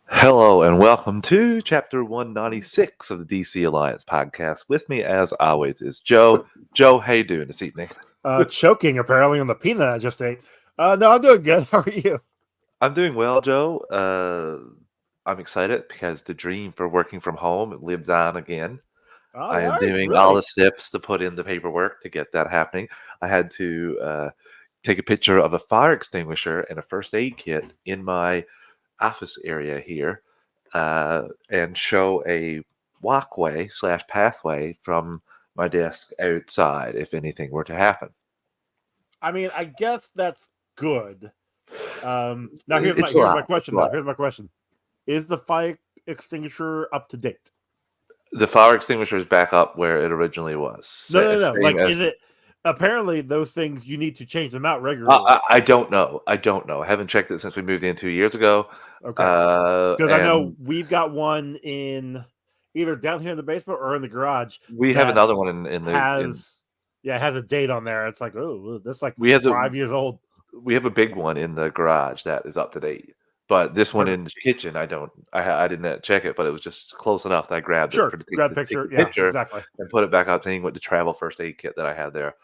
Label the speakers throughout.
Speaker 1: Hello and welcome to chapter 196 of the DC Alliance podcast. With me, as always, is Joe. Joe, how you doing this evening?
Speaker 2: Choking apparently on the peanut I just ate. No, I'm doing good. How are you?
Speaker 1: I'm doing well, Joe. I'm excited because the dream for working from home lives on again.
Speaker 2: Oh,
Speaker 1: I
Speaker 2: yeah,
Speaker 1: am
Speaker 2: all right,
Speaker 1: doing all
Speaker 2: really?
Speaker 1: the steps to put in the paperwork to get that happening. I had to take a picture of a fire extinguisher and a first aid kit in my office area here and show a walkway slash pathway from my desk outside if anything were to happen.
Speaker 2: I mean, I guess that's good. Now here's my
Speaker 1: It's a
Speaker 2: here's my
Speaker 1: lot. It's a
Speaker 2: question though.
Speaker 1: lot.
Speaker 2: Here's my question: Is the fire extinguisher up to date?
Speaker 1: The fire extinguisher is back up where it originally was.
Speaker 2: No, no, no.
Speaker 1: Same
Speaker 2: Like,
Speaker 1: as
Speaker 2: is it? Apparently, those things you need to change them out
Speaker 1: I,
Speaker 2: regularly.
Speaker 1: I I don't know. I don't know. I haven't checked it since we moved in 2 years ago.
Speaker 2: Okay, because I know
Speaker 1: And
Speaker 2: we've got one in either down here in the basement or in the garage
Speaker 1: we have
Speaker 2: that
Speaker 1: another one in the in
Speaker 2: has yeah, it has a date on there. It's like, oh, that's like
Speaker 1: we have a
Speaker 2: 5 years old.
Speaker 1: we have a big one in the garage that is up to date. But this one in
Speaker 2: Perfect.
Speaker 1: the kitchen, I don't. I didn't check it, but it was just close enough that I grabbed it
Speaker 2: Sure.
Speaker 1: for to
Speaker 2: Grab
Speaker 1: take
Speaker 2: picture.
Speaker 1: the
Speaker 2: Yeah,
Speaker 1: picture
Speaker 2: exactly.
Speaker 1: and put it back out saying with the travel first aid kit that I had there,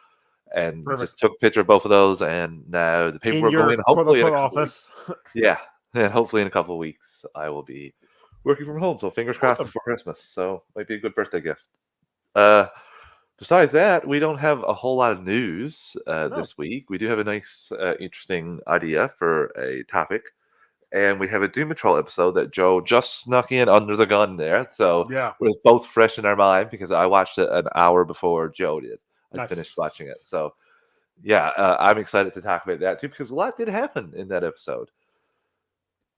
Speaker 1: and
Speaker 2: Perfect.
Speaker 1: just took a picture of both of those, and now the
Speaker 2: In
Speaker 1: paperwork going
Speaker 2: your
Speaker 1: in.
Speaker 2: quote
Speaker 1: Hopefully in a
Speaker 2: unquote
Speaker 1: couple weeks.
Speaker 2: office.
Speaker 1: Yeah, and hopefully in a couple of weeks I will be working from home. So fingers crossed
Speaker 2: Awesome.
Speaker 1: before Christmas. So might be a good birthday gift. Uh, Besides that, we don't have a whole lot of news
Speaker 2: No.
Speaker 1: this week. We do have a nice, interesting idea for a topic, and we have a Doom Patrol episode that Joe just snuck in under the gun there. So
Speaker 2: Yeah.
Speaker 1: we're both fresh in our mind because I watched it an hour before Joe did. I finished watching it.
Speaker 2: Nice.
Speaker 1: So yeah, I'm excited to talk about that too because a lot did happen in that episode.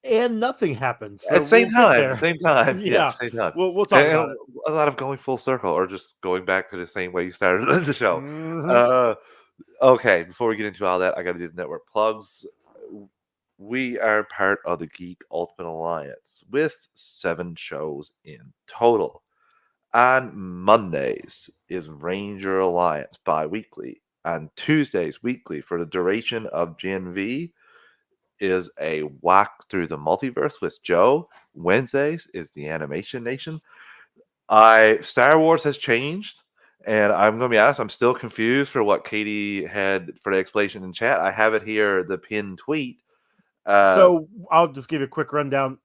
Speaker 2: And nothing happened.
Speaker 1: At
Speaker 2: So
Speaker 1: the same
Speaker 2: we'll get
Speaker 1: time,
Speaker 2: there.
Speaker 1: same time, yeah,
Speaker 2: Yeah.
Speaker 1: same time,
Speaker 2: We'll talk
Speaker 1: and
Speaker 2: about it.
Speaker 1: a lot of going full circle or just going back to the same way you started the show.
Speaker 2: Hmm.
Speaker 1: Uh, okay, before we get into all that, I got to do the network plugs. We are part of the Geek Ultimate Alliance with 7 shows in total. On Mondays is Ranger Alliance bi-weekly. On Tuesdays, weekly for the duration of Gen V is a walk through the multiverse with Joe. Wednesdays is the Animation Nation. I Star Wars has changed, and I'm gonna be honest, I'm still confused for what Katie had for the explanation in chat. I have it here, the pinned tweet. Uh,
Speaker 2: So I'll just give you a quick rundown.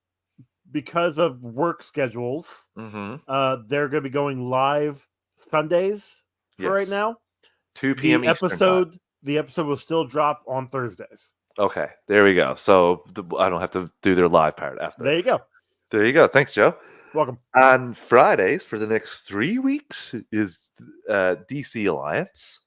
Speaker 2: Because of work schedules,
Speaker 1: mhm,
Speaker 2: they're going to be going live Sundays for right
Speaker 1: yes,
Speaker 2: now.
Speaker 1: 2 p.m.
Speaker 2: The
Speaker 1: Eastern time.
Speaker 2: episode will still drop on Thursdays.
Speaker 1: Okay, there we go. So I don't have to do their live part after.
Speaker 2: There you go.
Speaker 1: There you go. Thanks, Joe.
Speaker 2: Welcome.
Speaker 1: On Fridays for the next 3 weeks is DC Alliance,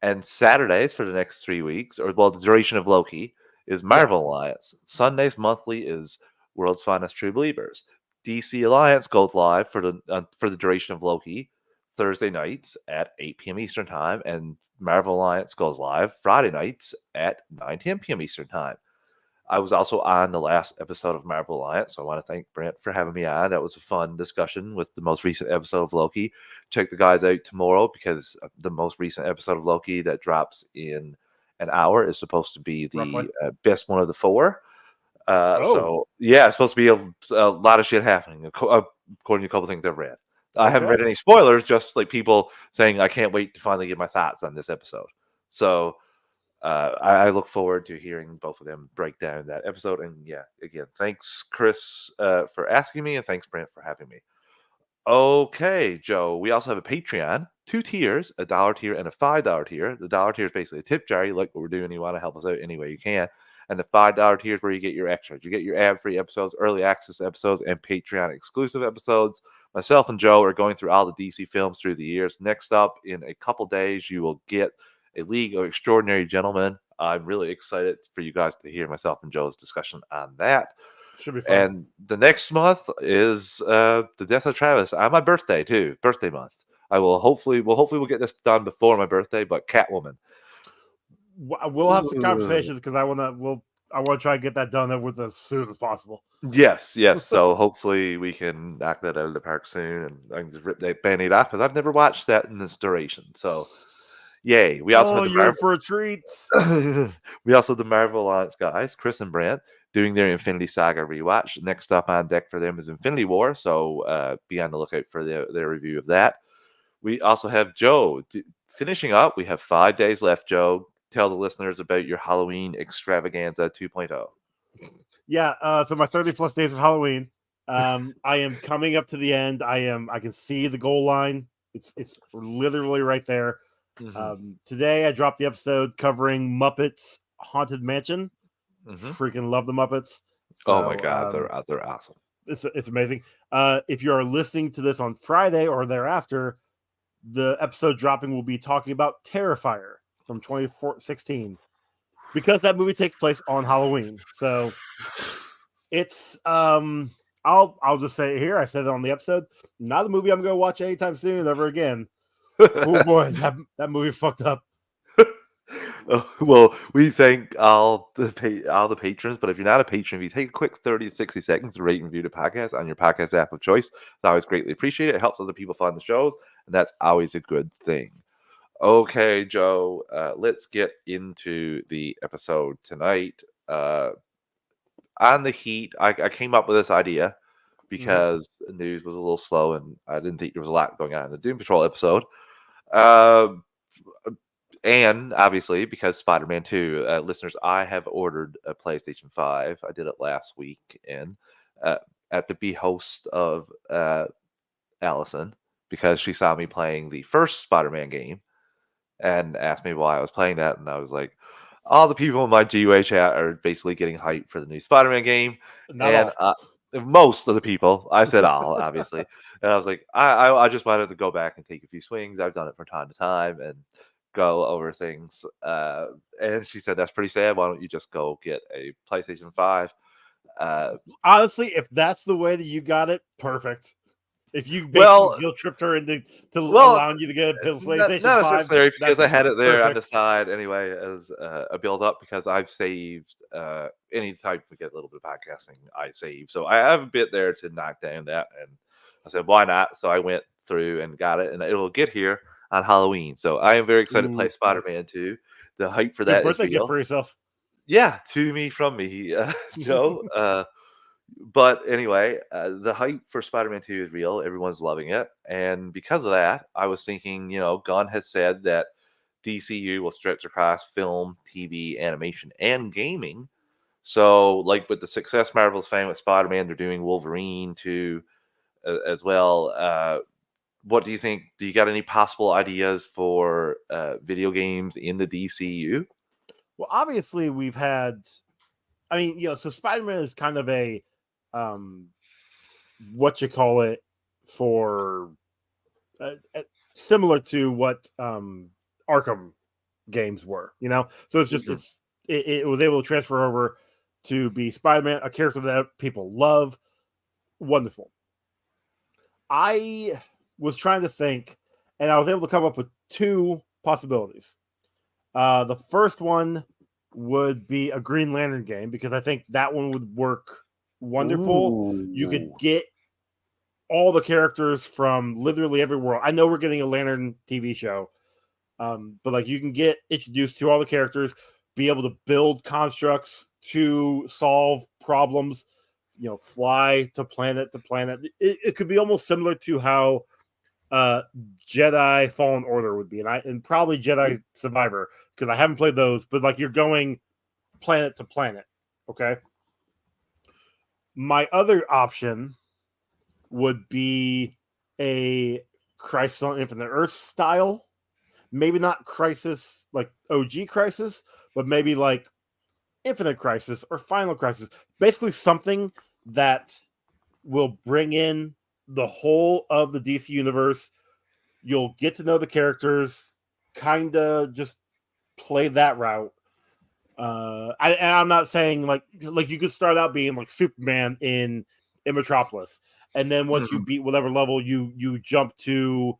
Speaker 1: and Saturdays for the next 3 weeks, or well, the duration of Loki is
Speaker 2: Yeah.
Speaker 1: Marvel Alliance. Sundays monthly is World's Finest True Believers. DC Alliance goes live for the duration of Loki Thursday nights at 8 p.m. Eastern Time, and Marvel Alliance goes live Friday nights at 9:10 p.m. Eastern Time. I was also on the last episode of Marvel Alliance, so I want to thank Brent for having me on. That was a fun discussion with the most recent episode of Loki. Check the guys out tomorrow because the most recent episode of Loki that drops in an hour is supposed to be
Speaker 2: Roughly.
Speaker 1: the best one of the 4.
Speaker 2: Oh,
Speaker 1: So yeah, it's supposed to be a lot of shit happening according to a couple things I've read. I haven't
Speaker 2: okay.
Speaker 1: read any spoilers, just like people saying I can't wait to finally get my thoughts on this episode. So I look forward to hearing both of them break down that episode. And yeah, again, thanks, Chris, for asking me, and thanks, Brent, for having me. Okay, Joe, we also have a Patreon, 2 tiers, a dollar tier and a $5 tier. The dollar tier is basically a tip jar. You like what we're doing, you want to help us out any way you can. And the $5 tier is where you get your extras. You get your ad-free episodes, early access episodes, and Patreon exclusive episodes. Myself and Joe are going through all the DC films through the years. Next up, in a couple days, you will get a League of Extraordinary Gentlemen. I'm really excited for you guys to hear myself and Joe's discussion on that.
Speaker 2: Should be fun.
Speaker 1: And the next month is the death of Travis on my birthday too, birthday month. I will hopefully we'll get this done before my birthday, but Catwoman.
Speaker 2: We'll have some conversations because I want to try and get that done with as soon as possible.
Speaker 1: Yes, yes. So hopefully we can knock that out of the park soon, and I can just rip that band-aid off because I've never watched that in this duration. So yay! We also
Speaker 2: Oh,
Speaker 1: had the
Speaker 2: you're in for a treat.
Speaker 1: Marvel. We also had the Marvel Alliance guys, Chris and Brant. doing their Infinity Saga rewatch. Next up on deck for them is Infinity War, so be on the lookout for their review of that. We also have Joe. Finishing up, we have 5 days left, Joe. Tell the listeners about your Halloween extravaganza 2.0.
Speaker 2: Yeah, so my 30 plus days of Halloween. I am coming up to the end. I can see the goal line. It's literally right there. Today I dropped the episode covering Muppets Haunted Mansion. Freaking love the Muppets. So,
Speaker 1: oh my god, they're awesome.
Speaker 2: It's amazing. If you are listening to this on Friday or thereafter, the episode dropping will be talking about Terrifier from 2016 because that movie takes place on Halloween. So it's I'll just say it here. I said it on the episode. Not a movie I'm going to watch anytime soon ever again. Oh boy, that movie fucked up.
Speaker 1: Well, we thank all the patrons, but if you're not a patron, if you take a quick 30 to 60 seconds to rate and review the podcast on your podcast app of choice, it's always greatly appreciated. It helps other people find the shows, and that's always a good thing. Okay, Joe, let's get into the episode tonight. On the heat, I came up with this idea because the news was a little slow, and I didn't think there was a lot going on in the Doom Patrol episode. And obviously, because Spider-Man 2, listeners, I have ordered a PlayStation 5. I did it last week, and at the behest of Allison, because she saw me playing the first Spider-Man game and asked me why I was playing that, and I was like, all the people in my GUA chat are basically getting hyped for the new Spider-Man game,
Speaker 2: Not all.
Speaker 1: Most of the people, I said all, obviously, and I was like, I just wanted to go back and take a few swings. I've done it from time to time, and go over things. And she said, that's pretty sad. Why don't you just go get a PlayStation 5?
Speaker 2: Honestly, if that's the way that you got it, perfect. If you basically guilt tripped her into allowing you to get a PlayStation 5,
Speaker 1: not necessary, because I had it there
Speaker 2: perfect.
Speaker 1: on the side anyway as a build up, because I've saved any time we get a little bit of podcasting, I save. So I have a bit there to knock down that, and I said, why not? So I went through and got it, and it'll get here on Halloween. So I am very excited to play Spider-Man 2. The hype for that is
Speaker 2: birthday
Speaker 1: real.
Speaker 2: gift for yourself.
Speaker 1: Yeah, to me, from me, Joe. But anyway, the hype for Spider-Man 2 is real. Everyone's loving it. And because of that, I was thinking, Gunn has said that DCU will stretch across film, TV, animation, and gaming. So, like with the success Marvel's found with Spider-Man, they're doing Wolverine 2 as well. What do you think? Do you got any possible ideas for video games in the DCU?
Speaker 2: Well, obviously we've had, so Spider-Man is kind of a, what you call it, for similar to what Arkham games were, So it's just it was able to transfer over to be Spider-Man, a character that people love. Wonderful. I was trying to think, and I was able to come up with two possibilities. The first one would be a Green Lantern game, because I think that one would work wonderful.
Speaker 1: Ooh.
Speaker 2: You could get all the characters from literally every world. I know we're getting a Lantern TV show, but like you can get introduced to all the characters, be able to build constructs to solve problems, fly to planet to planet. It could be almost similar to how Jedi Fallen Order would be, and probably Jedi Survivor, because I haven't played those, but like you're going planet to planet. Okay. My other option would be a Crisis on Infinite Earth style. Maybe not Crisis like OG Crisis, but maybe like Infinite Crisis or Final Crisis. Basically something that will bring in the whole of the DC universe. You'll get to know the characters, kind of just play that route. I'm not saying like you could start out being like Superman in Metropolis, and then once you beat whatever level, you jump to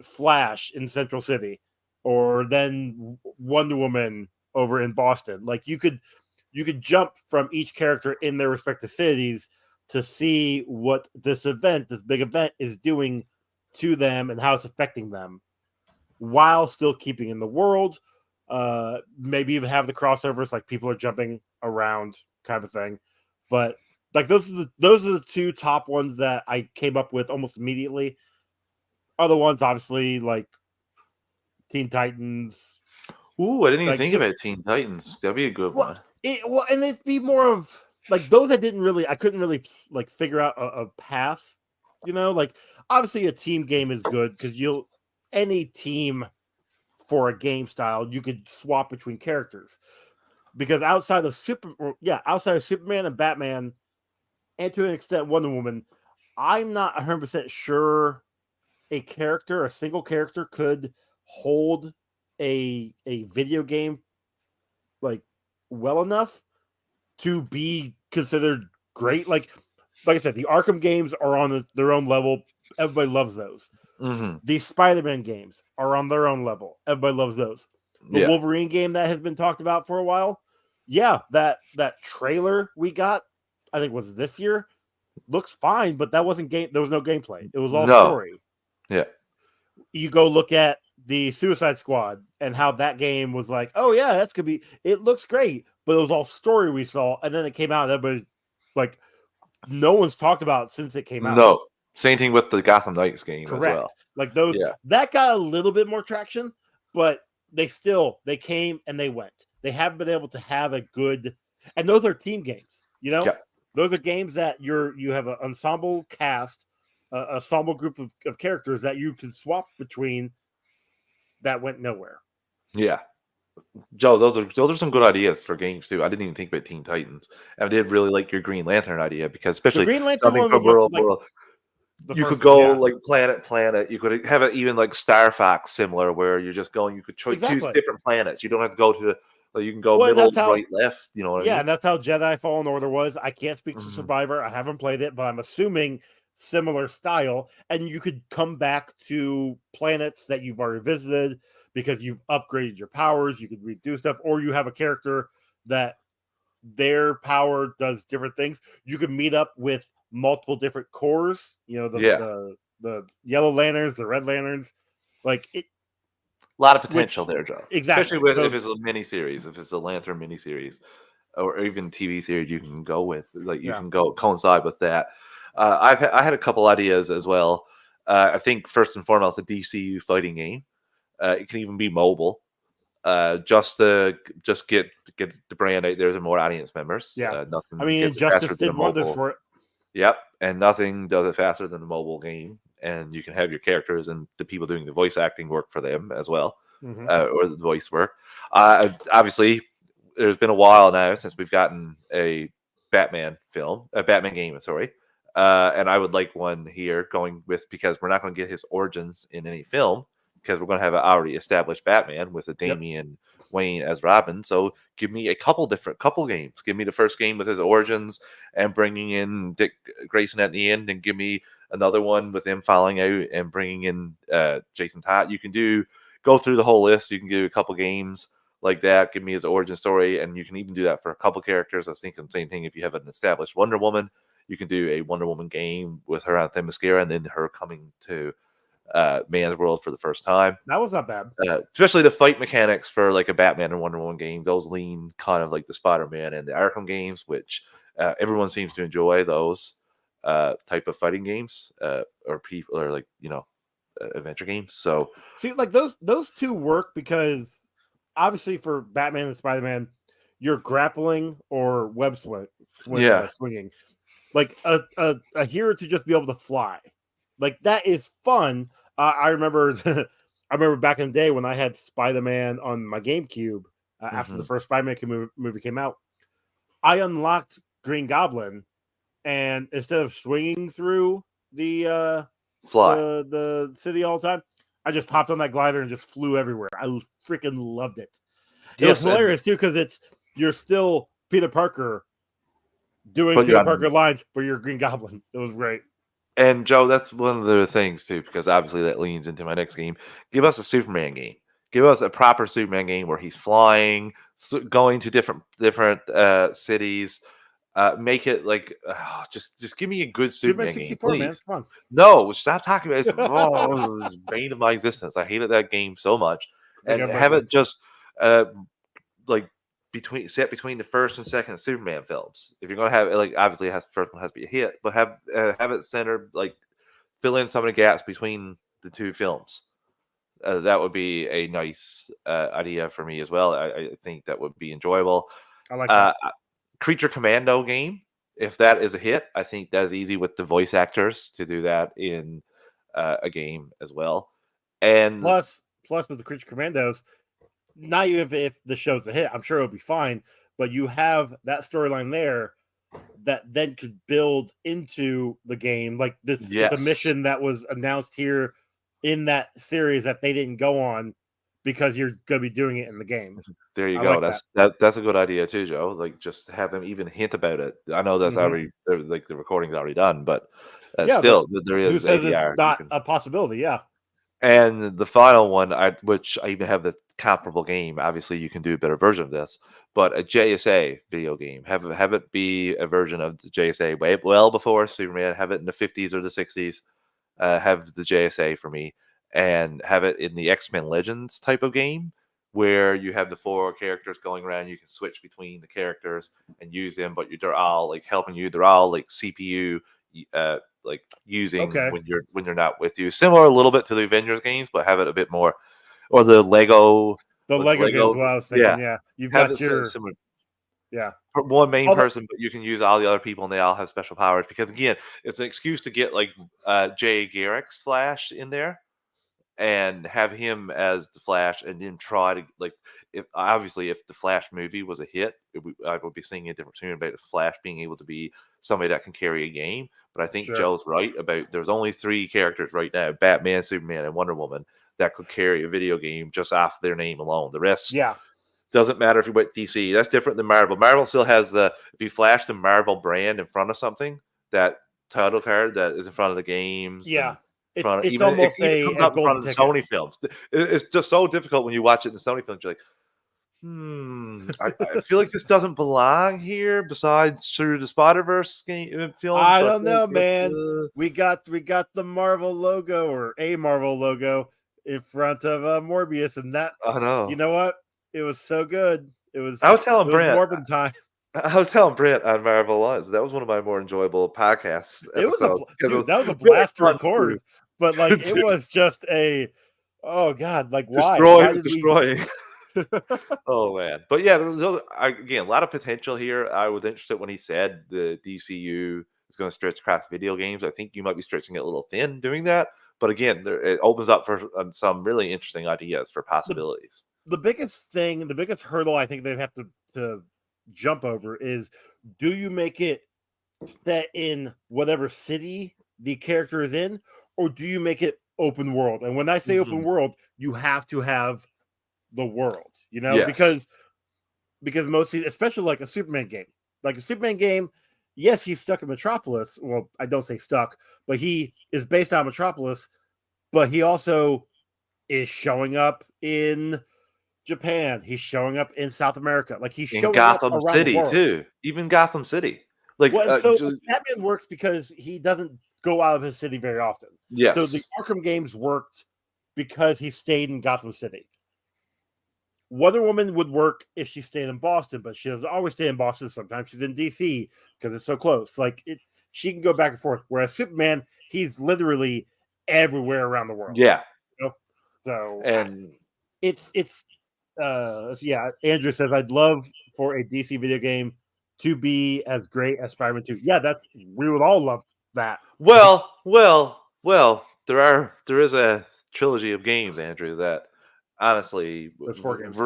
Speaker 2: Flash in Central City, or then Wonder Woman over in Boston. Like you could jump from each character in their respective cities to see what this big event is doing to them and how it's affecting them, while still keeping in the world. Maybe even have the crossovers, like people are jumping around kind of thing. But like those are the two top ones that I came up with almost immediately. Other ones, obviously, like Teen Titans.
Speaker 1: Ooh, I didn't even
Speaker 2: Like
Speaker 1: think
Speaker 2: just
Speaker 1: about Teen Titans. That'd be a good one.
Speaker 2: and it'd be more of like those I couldn't really like figure out a path. Like obviously a team game is good because any team for a game style you could swap between characters because outside of Superman and Batman, and to an extent Wonder Woman, I'm not 100% sure a single character could hold a video game like well enough to be considered great. Like I said, the Arkham games are on their own level. Everybody loves those.
Speaker 1: Mm-hmm.
Speaker 2: The Spider-Man games are on their own level. Everybody loves those. The Wolverine game that has been talked about for a while. Yeah, that trailer we got, I think was this year, looks fine, but that wasn't game. There was no gameplay. It was all story.
Speaker 1: Yeah.
Speaker 2: You go look at the Suicide Squad and how that game was like, oh yeah, that's gonna be. It looks great, but it was all story we saw, and then it came out. And everybody's like, no one's talked about it since it came out.
Speaker 1: No, same thing with the Gotham Knights game as well.
Speaker 2: Like those, that got a little bit more traction, but they came and they went. They haven't been able to have a good, and those are team games. Those are games that you have an ensemble cast, ensemble group of characters that you can swap between. That went nowhere.
Speaker 1: Yeah, Joe, those are some good ideas for games too. I didn't even think about Teen Titans. I did really like your Green Lantern idea because especially
Speaker 2: the Green Lantern
Speaker 1: coming from world, you could go like planet. You could have it even like Star Fox similar, where you're just going. You could choose different planets. You don't have to go to. You can go middle, right, left. You know what I mean?
Speaker 2: And that's how Jedi Fallen Order was. I can't speak to Survivor. I haven't played it, but I'm assuming similar style. And you could come back to planets that you've already visited because you've upgraded your powers. You could redo stuff, or you have a character that their power does different things. You could meet up with multiple different cores. The Yellow Lanterns, the Red Lanterns, like it.
Speaker 1: A lot of potential there, Joe.
Speaker 2: Exactly.
Speaker 1: Especially if it's a miniseries, if it's a Lantern miniseries, or even TV series, you can go with. Like you can go coincide with that. I had a couple ideas as well. I think first and foremost, a DCU fighting game. It can even be mobile. Just get the brand out there to more audience members.
Speaker 2: Nothing. I mean, Injustice did wonders for it.
Speaker 1: Yep, and nothing does it faster than a mobile game. And you can have your characters and the people doing the voice acting work for them as well, or the voice work. Obviously, there's been a while now since we've gotten a Batman game, sorry. And I would like one here going with, because we're not going to get his origins in any film, because we're going to have an already established Batman with a Damian Wayne as Robin. So give me a couple games. Give me the first game with his origins and bringing in Dick Grayson at the end, and give me another one with him falling out and bringing in Jason Todd. You can go through the whole list. You can do a couple games like that. Give me his origin story, and you can even do that for a couple characters. I was thinking the same thing. If you have an established Wonder Woman, you can do a Wonder Woman game with her on Themyscira, and then her coming to Man's World for the first time.
Speaker 2: That was not bad.
Speaker 1: Especially the fight mechanics for like a Batman and Wonder Woman game. Those lean kind of like the Spider-Man and the Arkham games, which everyone seems to enjoy those type of fighting games, or people, or like adventure games. So
Speaker 2: see, like those two work because obviously for Batman and Spider-Man, you're grappling or web swinging. Like a hero to just be able to fly, like that is fun. I remember back in the day when I had Spider-Man on my GameCube after the first Spider-Man movie came out. I unlocked Green Goblin, and instead of swinging through the city all the time, I just hopped on that glider and just flew everywhere. I freaking loved it. It was hilarious too, because you're still Peter Parker doing Peter Parker lines, but you're Green Goblin. It was great.
Speaker 1: And Joe, that's one of the things too, because obviously that leans into my next game. Give us a Superman game. Give us a proper Superman game where he's flying, going to different cities. Make it like just give me a good Superman 64, game, please. Man. Come on. No, stop talking about it. It's bane of my existence. I hated that game so much, and have it just like between the first and second Superman films. If you're gonna have it, like, obviously it has the first one has to be a hit, but have it centered, like, fill in some of the gaps between the two films. That would be a nice idea for me as well. I think that would be enjoyable.
Speaker 2: I like that.
Speaker 1: Creature Commando game, if that is a hit, I think that is easy with the voice actors to do that in a game as well. And
Speaker 2: Plus with the Creature Commandos, not even if the show's a hit, I'm sure it'll be fine. But you have that storyline there that then could build into the game. Like this, it's a
Speaker 1: yes,
Speaker 2: mission that was announced here in that series that they didn't go on because you're going to be doing it in the game.
Speaker 1: there you
Speaker 2: I
Speaker 1: go.
Speaker 2: like
Speaker 1: That's a good idea too, Joe. Like, just have them even hint about it. I know that's already like the recording's already done, but
Speaker 2: Yeah,
Speaker 1: still, there
Speaker 2: Who
Speaker 1: is
Speaker 2: says it's
Speaker 1: ADR.
Speaker 2: not a possibility? Yeah.
Speaker 1: And the final one, which I even have the comparable game. Obviously, you can do a better version of this, but a JSA video game. Have it be a version of the JSA way well before Superman. Have it in the 50s or the 60s. Have the JSA for me, and have it in the X-Men Legends type of game where you have the four characters going around. You can switch between the characters and use them, but they're all like helping you. They're all like CPU. Like using
Speaker 2: Okay.
Speaker 1: when you're not with you. Similar a little bit to the Avengers games, but have it a bit more, or the Lego.
Speaker 2: The Lego games, what I was thinking. Yeah. You've
Speaker 1: Have
Speaker 2: got
Speaker 1: it
Speaker 2: your.
Speaker 1: similar.
Speaker 2: Yeah.
Speaker 1: One main
Speaker 2: Although-
Speaker 1: person, but you can use all the other people, and they all have special powers. Because again, it's an excuse to get like Jay Garrick's Flash in there, and have him as the Flash, and then try to like, if obviously if the Flash movie was a hit, I would be singing a different tune about the Flash being able to be somebody that can carry a game. But I think
Speaker 2: Sure.
Speaker 1: Joe's right about there's only 3 characters right now: Batman, Superman, and Wonder Woman that could carry a video game just off their name alone. The rest,
Speaker 2: Yeah.
Speaker 1: doesn't matter if you went DC. That's different than Marvel. Marvel still has if you flash the Marvel brand in front of something, that title card that is in front of the games.
Speaker 2: Yeah.
Speaker 1: It
Speaker 2: almost
Speaker 1: even
Speaker 2: a
Speaker 1: comes up in front
Speaker 2: golden
Speaker 1: of the
Speaker 2: ticket.
Speaker 1: Sony films. It's just so difficult when you watch it in the Sony films. You're like, I feel like this doesn't belong here. Besides through the Spider-Verse film,
Speaker 2: I don't know, man. We got the Marvel logo or a Marvel logo in front of Morbius, and that.
Speaker 1: I know.
Speaker 2: You know what? It was so good.
Speaker 1: I was telling Brent.
Speaker 2: Morbid time.
Speaker 1: I was telling Brent on Marvel Lives that was one of my more enjoyable podcasts.
Speaker 2: It was
Speaker 1: episodes,
Speaker 2: that was a blast to
Speaker 1: really
Speaker 2: record, but like it was just oh god, like why?
Speaker 1: Destroying. Oh man, but yeah, again, a lot of potential here. I was interested when he said the DCU is going to stretch across video games. I think you might be stretching it a little thin doing that, but again, it opens up for some really interesting ideas for possibilities.
Speaker 2: The biggest hurdle I think they'd have to jump over is, do you make it set in whatever city the character is in, or do you make it open world? And when I say open world, you have to have the world,
Speaker 1: Yes.
Speaker 2: because mostly, especially like a Superman game, yes, he's stuck in Metropolis. Well, I don't say stuck, but he is based on Metropolis, but he also is showing up in Japan. He's showing up in South America. Like he's showing
Speaker 1: Gotham
Speaker 2: up around
Speaker 1: City
Speaker 2: the world.
Speaker 1: too. Even Gotham City. Like,
Speaker 2: Batman works because he doesn't go out of his city very often.
Speaker 1: Yes.
Speaker 2: So the Arkham games worked because he stayed in Gotham City. Wonder Woman would work if she stayed in Boston, but she doesn't always stay in Boston. Sometimes she's in DC because it's so close. Like she can go back and forth. Whereas Superman, he's literally everywhere around the world.
Speaker 1: Yeah.
Speaker 2: So
Speaker 1: and
Speaker 2: it's Andrew says, I'd love for a DC video game to be as great as Spider-Man 2. Yeah, we would all love that.
Speaker 1: Well, there is a trilogy of games, Andrew, that honestly,
Speaker 2: there's 4 games.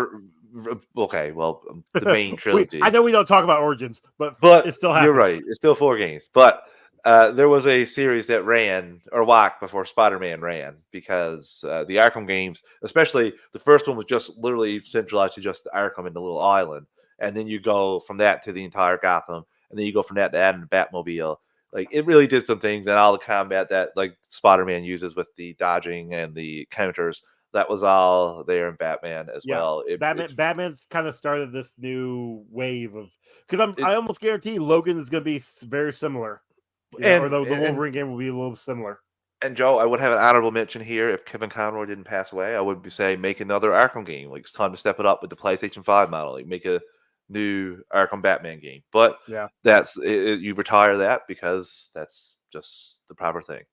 Speaker 1: Okay, well, the main trilogy.
Speaker 2: I know we don't talk about Origins, but it still happens.
Speaker 1: You're right. It's still 4 games, but there was a series that ran or walked before Spider-Man ran, because the Arkham games, especially the first one, was just literally centralized to just Arkham and the little island, and then you go from that to the entire Gotham, and then you go from that to adding the Batmobile. Like, it really did some things, and all the combat that like Spider-Man uses with the dodging and the counters, that was all there in Batman as well.
Speaker 2: Batman's kind of started this new wave of, because I almost guarantee Logan is going to be very similar. Or the Wolverine game will be a little similar.
Speaker 1: And Joe, I would have an honorable mention here. If Kevin Conroy didn't pass away, I would be saying make another Arkham game. Like, it's time to step it up with the PlayStation 5 model. Like, make a new Arkham Batman game. But
Speaker 2: Yeah.
Speaker 1: that's you retire that because that's just the proper thing.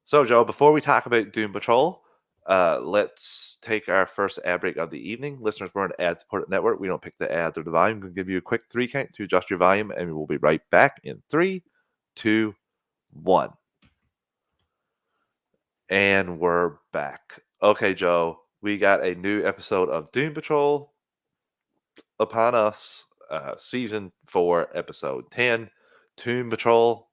Speaker 1: So, Joe, before we talk about Doom Patrol, let's take our first ad break of the evening. Listeners, we're an ad-supported network. We don't pick the ads or the volume. We'll give you a quick 3 count to adjust your volume, and we'll be right back in 3, 2, 1. And we're back. Okay, Joe, we got a new episode of Doom Patrol upon us. Season 4, episode 10, Doom Patrol.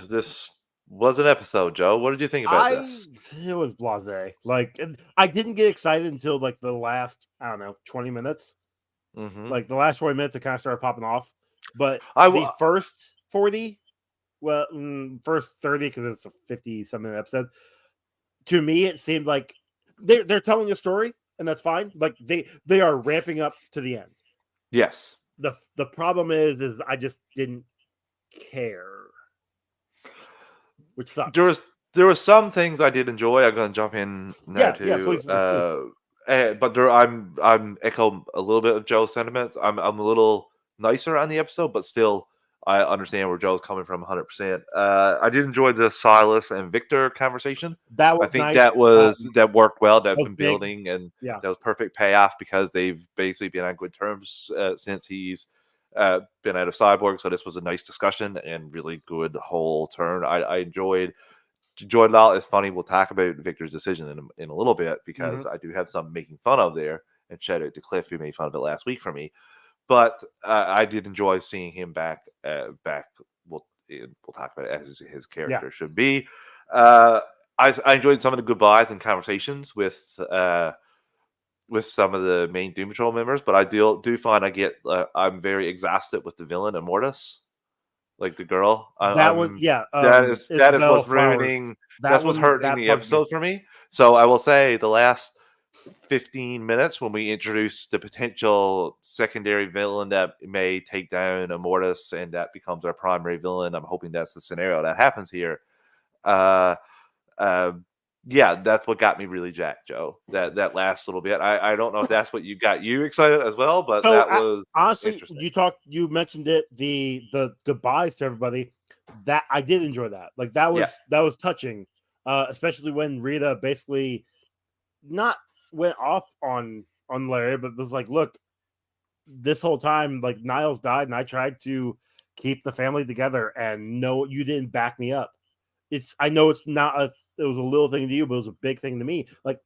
Speaker 1: This was an episode, Joe. What did you think about this?
Speaker 2: It was blasé. Like, I didn't get excited until like the last, I don't know, 20 minutes.
Speaker 1: Mm-hmm.
Speaker 2: Like the last 20 minutes, it kind of started popping off. But
Speaker 1: I
Speaker 2: the first 40, well, first 30, because it's a 50-something episode. To me, it seemed like they're telling a story, and that's fine. Like they are ramping up to the end.
Speaker 1: Yes.
Speaker 2: The problem is I just didn't care, which sucks.
Speaker 1: There were some things I did enjoy. I'm going to jump in now too.
Speaker 2: Yeah, please.
Speaker 1: But I'm echo a little bit of Joe's sentiments. I'm a little nicer on the episode, but still I understand where Joe's coming from 100%. I did enjoy the Silas and Victor conversation.
Speaker 2: That was
Speaker 1: I think
Speaker 2: nice.
Speaker 1: that worked well. That's
Speaker 2: was
Speaker 1: been
Speaker 2: big.
Speaker 1: building, and
Speaker 2: Yeah.
Speaker 1: that was perfect payoff because they've basically been on good terms since he's been out of Cyborg. So this was a nice discussion and really good whole turn. I enjoyed it all. It's funny. We'll talk about Victor's decision in a little bit because I do have some making fun of there. And shout out to Cliff who made fun of it last week for me. But I did enjoy seeing him back. We'll talk about it as his character should be. I enjoyed some of the goodbyes and conversations with some of the main Doom Patrol members, but I do find I'm very exhausted with the villain Immortus, like the girl.
Speaker 2: That was
Speaker 1: that is what's ruining. That's what's hurting the episode for me. So I will say the last 15 minutes when we introduce the potential secondary villain that may take down Immortus and that becomes our primary villain. I'm hoping that's the scenario that happens here. Yeah, that's what got me really jacked, Joe. That last little bit. I don't know if that's what got you excited as well, but so that was
Speaker 2: honestly, you mentioned it, the goodbyes to everybody. That I did enjoy that. Like that was touching. Especially when Rita basically not went off on Larry, but was like, look, this whole time, like Niles died and I tried to keep the family together, and no, you didn't back me up. I know it's not it was a little thing to you, but it was a big thing to me. Like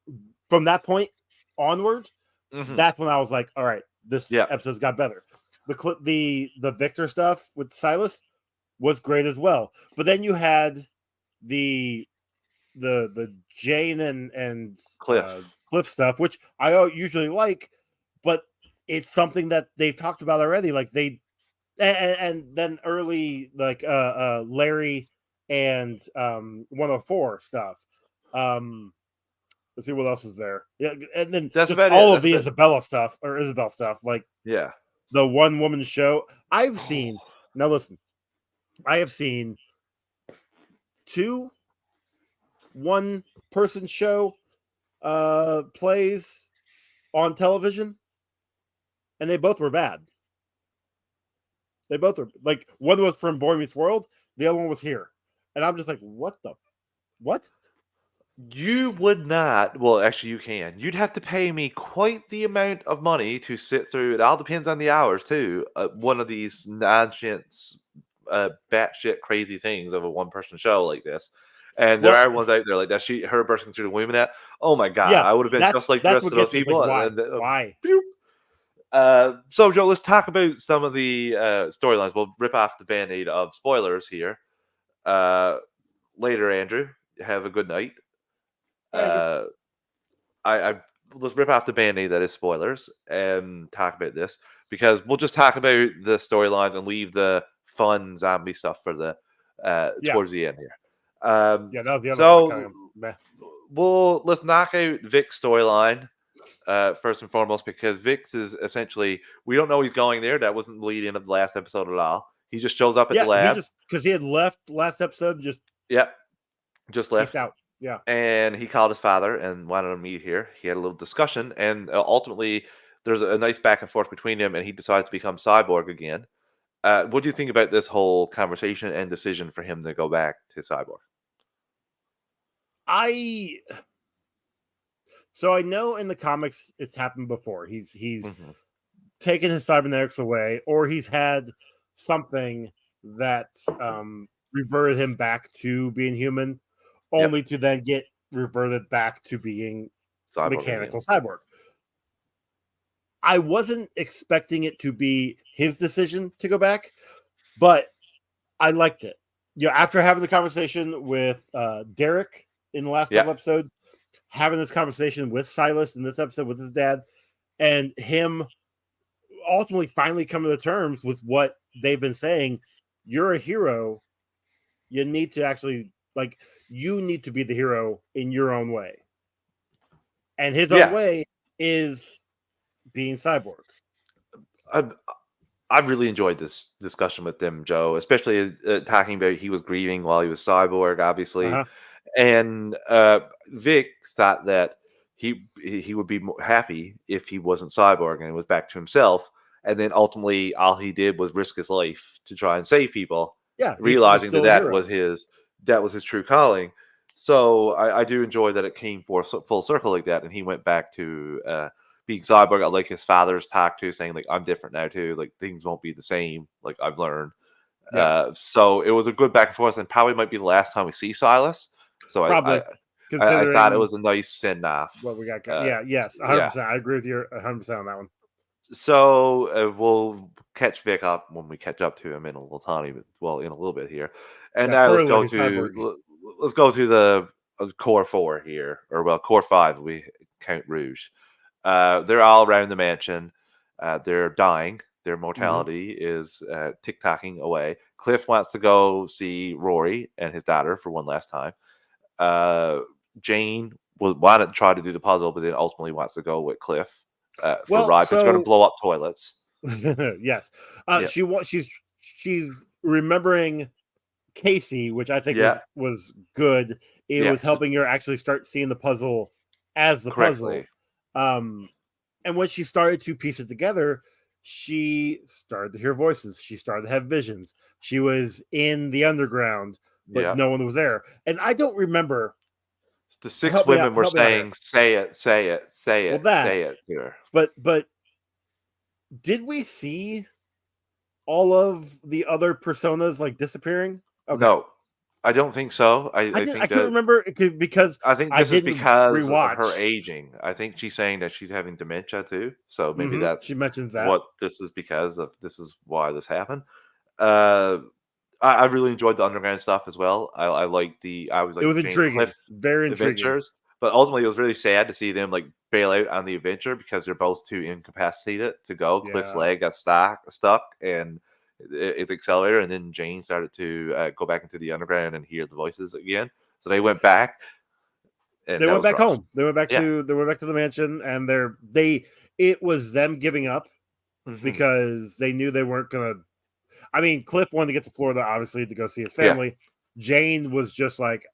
Speaker 2: from that point onward, that's when I was like, all right, this episode's got better. The Victor stuff with Silas was great as well. But then you had the Jane and Cliff stuff, which I usually like, but it's something that they've talked about already. Like and then early like Larry and 104 stuff. Let's see what else is there. Yeah, and then
Speaker 1: that's
Speaker 2: just all of the Isabel stuff, like the one woman show. I've seen now. Listen, I have seen 2 one-person show plays on television, and they both were bad. They both were like, one was from Boy Meets World, the other one was here, and I'm just like, what?
Speaker 1: You would not. Well, actually, you can. You'd have to pay me quite the amount of money to sit through. It all depends on the hours too. One of these nonsense, batshit crazy things of a one-person show like this. And there are ones out there like that. Her bursting through the women at. Oh my god! I would have been just like the rest of those people.
Speaker 2: Like, why?
Speaker 1: So, Joe, let's talk about some of the storylines. We'll rip off the band-aid of spoilers here. Later, Andrew. Have a good night. Let's rip off the band-aid that is spoilers and talk about this, because we'll just talk about the storylines and leave the fun zombie stuff for the towards the end here.
Speaker 2: That was the other one.
Speaker 1: Let's knock out Vic's storyline first and foremost, because Vic's is essentially, we don't know he's going there. That wasn't the lead in of the last episode at all. He just shows up at the lab
Speaker 2: because he had left last episode.
Speaker 1: Just left
Speaker 2: out. Yeah,
Speaker 1: and he called his father and wanted to meet here. He had a little discussion, and ultimately there's a nice back and forth between them, and he decides to become Cyborg again. What do you think about this whole conversation and decision for him to go back to Cyborg?
Speaker 2: So I know in the comics it's happened before. He's
Speaker 1: Hmm.
Speaker 2: taken his cybernetics away, or he's had something that reverted him back to being human,
Speaker 1: Yep,
Speaker 2: only to then get reverted back to being
Speaker 1: Cyborg again.
Speaker 2: mechanical cyborg. I wasn't expecting it to be his decision to go back, but I liked it. After having the conversation with Derek in the last
Speaker 1: Yeah,
Speaker 2: couple episodes, having this conversation with Silas in this episode with his dad, and him ultimately finally coming to terms with what they've been saying. You're a hero. You need to actually you need to be the hero in your own way. And his own
Speaker 1: yeah.
Speaker 2: way is being cyborg.
Speaker 1: I I really enjoyed this discussion with them, Joe, especially talking about he was grieving while he was Cyborg, obviously,
Speaker 2: Uh-huh.
Speaker 1: and Vic thought that he would be happy if he wasn't Cyborg and was back to himself. And then ultimately, all he did was risk his life to try and save people,
Speaker 2: Yeah, he's
Speaker 1: realizing that
Speaker 2: still a hero.
Speaker 1: that was his true calling. So I do enjoy that it came for full circle like that, and he went back to being Cyborg. I like his father's talk too, saying like I'm different now too. Like things won't be the same. Like I've learned.
Speaker 2: Yeah,
Speaker 1: So it was a good back and forth, and probably might be the last time we see Silas. So
Speaker 2: probably
Speaker 1: I thought it
Speaker 2: considering
Speaker 1: was a nice send off.
Speaker 2: what we got. Yeah, yes,
Speaker 1: Yeah.
Speaker 2: 100%. I agree with you 100% on that one.
Speaker 1: So we'll catch Vic up when we catch up to him in a little tiny bit. Well, in a little bit here, and
Speaker 2: Yeah,
Speaker 1: now
Speaker 2: spoiler, he's cyborg.
Speaker 1: let's go to the core four here, or well, core five. We count Rouge. They're all around the mansion. They're dying. Their
Speaker 2: Mm-hmm.
Speaker 1: mortality is tick-tocking away. Cliff wants to go see Rory and his daughter for one last time. Uh, Jane wanted to try to do the puzzle, but then ultimately wants to go with Cliff for a
Speaker 2: Well,
Speaker 1: ride because they're going to
Speaker 2: so
Speaker 1: blow up toilets.
Speaker 2: yes,
Speaker 1: Yeah,
Speaker 2: she's remembering Casey, which I think
Speaker 1: yeah,
Speaker 2: was good. It
Speaker 1: yeah.
Speaker 2: was helping her actually start seeing the puzzle as the puzzle.
Speaker 1: Correctly.
Speaker 2: Um, and when she started to piece it together, she started to hear voices. She started to have visions. She was in the underground, but
Speaker 1: Yeah.
Speaker 2: no one was there. And I don't remember.
Speaker 1: The six women were
Speaker 2: Help me out here.
Speaker 1: saying, "Say it, say it, say
Speaker 2: Well,
Speaker 1: it,
Speaker 2: that,
Speaker 1: say it." Here.
Speaker 2: but did we see all of the other personas like disappearing? Okay,
Speaker 1: No, I don't think so. I
Speaker 2: I
Speaker 1: think
Speaker 2: couldn't
Speaker 1: that
Speaker 2: remember because
Speaker 1: I think
Speaker 2: I
Speaker 1: this is
Speaker 2: didn't
Speaker 1: because of her
Speaker 2: rewatch.
Speaker 1: aging. I think she's saying that she's having dementia too. So maybe
Speaker 2: She
Speaker 1: that's
Speaker 2: mentions that.
Speaker 1: what this is because of. This is why this happened. Uh, I really enjoyed the underground stuff as well. I was
Speaker 2: It
Speaker 1: like
Speaker 2: was
Speaker 1: Jane and Cliff
Speaker 2: intriguing, very intriguing.
Speaker 1: adventures, but ultimately it was really sad to see them like bail out on the adventure because they're both too incapacitated to go. Cliff's
Speaker 2: Yeah,
Speaker 1: leg got stuck and it accelerator, and then Jane started to go back into the underground and hear the voices again. So they went back, and
Speaker 2: they
Speaker 1: that
Speaker 2: went
Speaker 1: was
Speaker 2: back
Speaker 1: rough.
Speaker 2: home. They went back
Speaker 1: Yeah.
Speaker 2: to the mansion, and it was them giving up
Speaker 1: Hmm.
Speaker 2: because they knew they weren't gonna. I mean, Cliff wanted to get to Florida, obviously, to go see his
Speaker 1: Yeah.
Speaker 2: family. Jane was just like,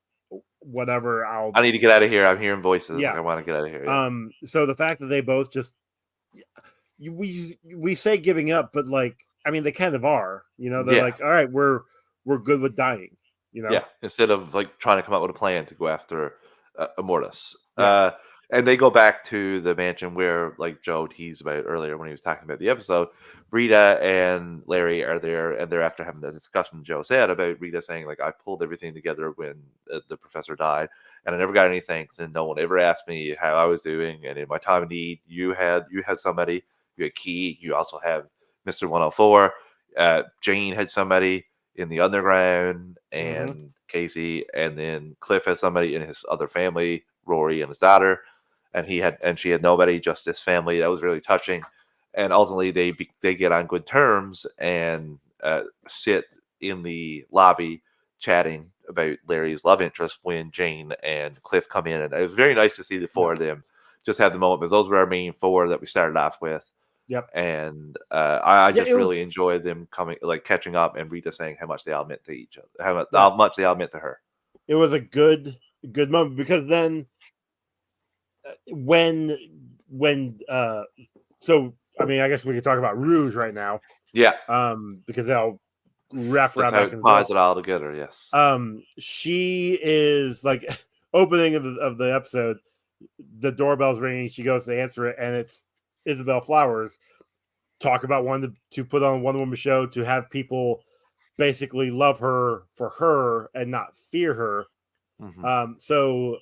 Speaker 2: whatever.
Speaker 1: I need to get out of here. I'm hearing voices. Like
Speaker 2: Yeah.
Speaker 1: I want to get out of here. Yeah.
Speaker 2: So the fact that they both just we say giving up, but like, I mean, they kind of are. They're
Speaker 1: Yeah.
Speaker 2: like, all right, we're good with dying.
Speaker 1: Yeah, instead of like trying to come up with a plan to go after Immortus.
Speaker 2: Yeah.
Speaker 1: And they go back to the mansion where, like Joe teased about earlier when he was talking about the episode, Rita and Larry are there, and they're after having the discussion Joe said about Rita saying, like, I pulled everything together when the professor died, and I never got any thanks, and no one ever asked me how I was doing. And in my time of need, you had somebody, you had Key, you also have Mr. 104, Jane had somebody in the underground
Speaker 2: Mm-hmm.
Speaker 1: and Casey, and then Cliff has somebody in his other family, Rory and his daughter, and she had nobody, just this family. That was really touching, and ultimately they get on good terms and sit in the lobby chatting about Larry's love interest when Jane and Cliff come in, and it was very nice to see the four
Speaker 2: Yep.
Speaker 1: of them just have the moment because those were our main four that we started off with.
Speaker 2: Yep.
Speaker 1: And I
Speaker 2: Yeah.
Speaker 1: just
Speaker 2: It was
Speaker 1: really enjoyed them coming, like catching up, and Rita saying how much they all meant to each other,
Speaker 2: yeah.
Speaker 1: how much they all meant to her.
Speaker 2: It was a good moment because then when So I mean, I guess we could talk about Rouge right now,
Speaker 1: Yeah,
Speaker 2: because they'll wrap
Speaker 1: that's
Speaker 2: around
Speaker 1: how
Speaker 2: back
Speaker 1: it
Speaker 2: into
Speaker 1: ties
Speaker 2: this.
Speaker 1: it all together. Yes.
Speaker 2: She is like opening of the episode. The doorbell's ringing. She goes to answer it, and it's Isabel Flowers. Talk about wanting to put on a Wonder Woman show to have people basically love her for her and not fear her.
Speaker 1: Mm-hmm.
Speaker 2: So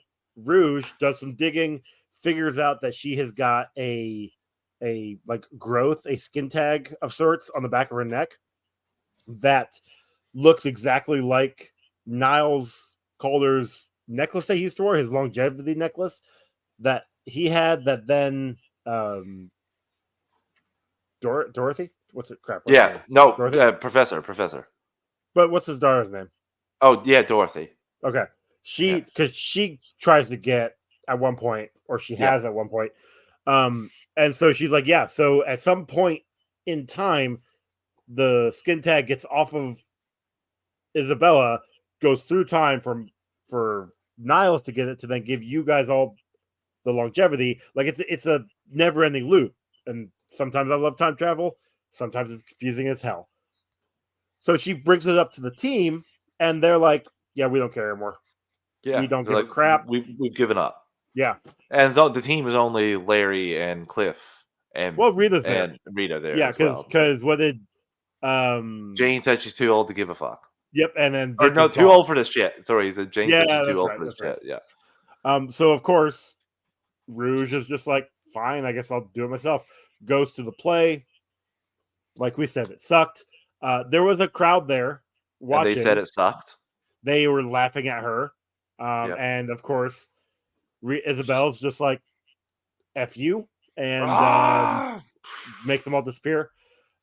Speaker 2: Rouge does some digging, figures out that she has got a like growth, a skin tag of sorts on the back of her neck that looks exactly like Niles Calder's necklace that he used to wear, his longevity necklace that he had. That then Dorothy, what's it? Crap, what's her
Speaker 1: Yeah.
Speaker 2: name?
Speaker 1: No,
Speaker 2: Dorothy.
Speaker 1: Professor.
Speaker 2: But what's his daughter's name?
Speaker 1: Oh yeah, Dorothy.
Speaker 2: Okay,
Speaker 1: Yeah.
Speaker 2: because she tries to get at one point, or she
Speaker 1: Yeah.
Speaker 2: has at one point, and so she's like, yeah. So at some point in time, the skin tag gets off of Isabella, goes through time for Niles to get it to then give you guys all the longevity. Like it's a never ending loop, and sometimes I love time travel, sometimes it's confusing as hell. So she brings it up to the team, and they're like, "Yeah, we don't care anymore.
Speaker 1: Yeah.
Speaker 2: We don't
Speaker 1: They're
Speaker 2: give a
Speaker 1: like,
Speaker 2: crap."
Speaker 1: we've given up.
Speaker 2: Yeah.
Speaker 1: And so the team is only Larry and Cliff
Speaker 2: Well, Rita's there.
Speaker 1: and Rita there
Speaker 2: Yeah,
Speaker 1: as well. But
Speaker 2: because what did um
Speaker 1: Jane said she's too old to give a fuck.
Speaker 2: yep, and then
Speaker 1: Or
Speaker 2: Vic
Speaker 1: no,
Speaker 2: was
Speaker 1: too
Speaker 2: talk.
Speaker 1: old for this shit. Sorry, he said Jane said she's
Speaker 2: Yeah,
Speaker 1: too
Speaker 2: that's
Speaker 1: old
Speaker 2: right.
Speaker 1: for this
Speaker 2: That's right.
Speaker 1: shit. Yeah.
Speaker 2: So of course, Rouge is just like, fine, I guess I'll do it myself. Goes to the play. Like we said, it sucked. There was a crowd there
Speaker 1: And they said
Speaker 2: watching.
Speaker 1: it sucked.
Speaker 2: They were laughing at her.
Speaker 1: Yep.
Speaker 2: And of course, Isabel's just like, F you, and
Speaker 1: Ah!
Speaker 2: makes them all disappear.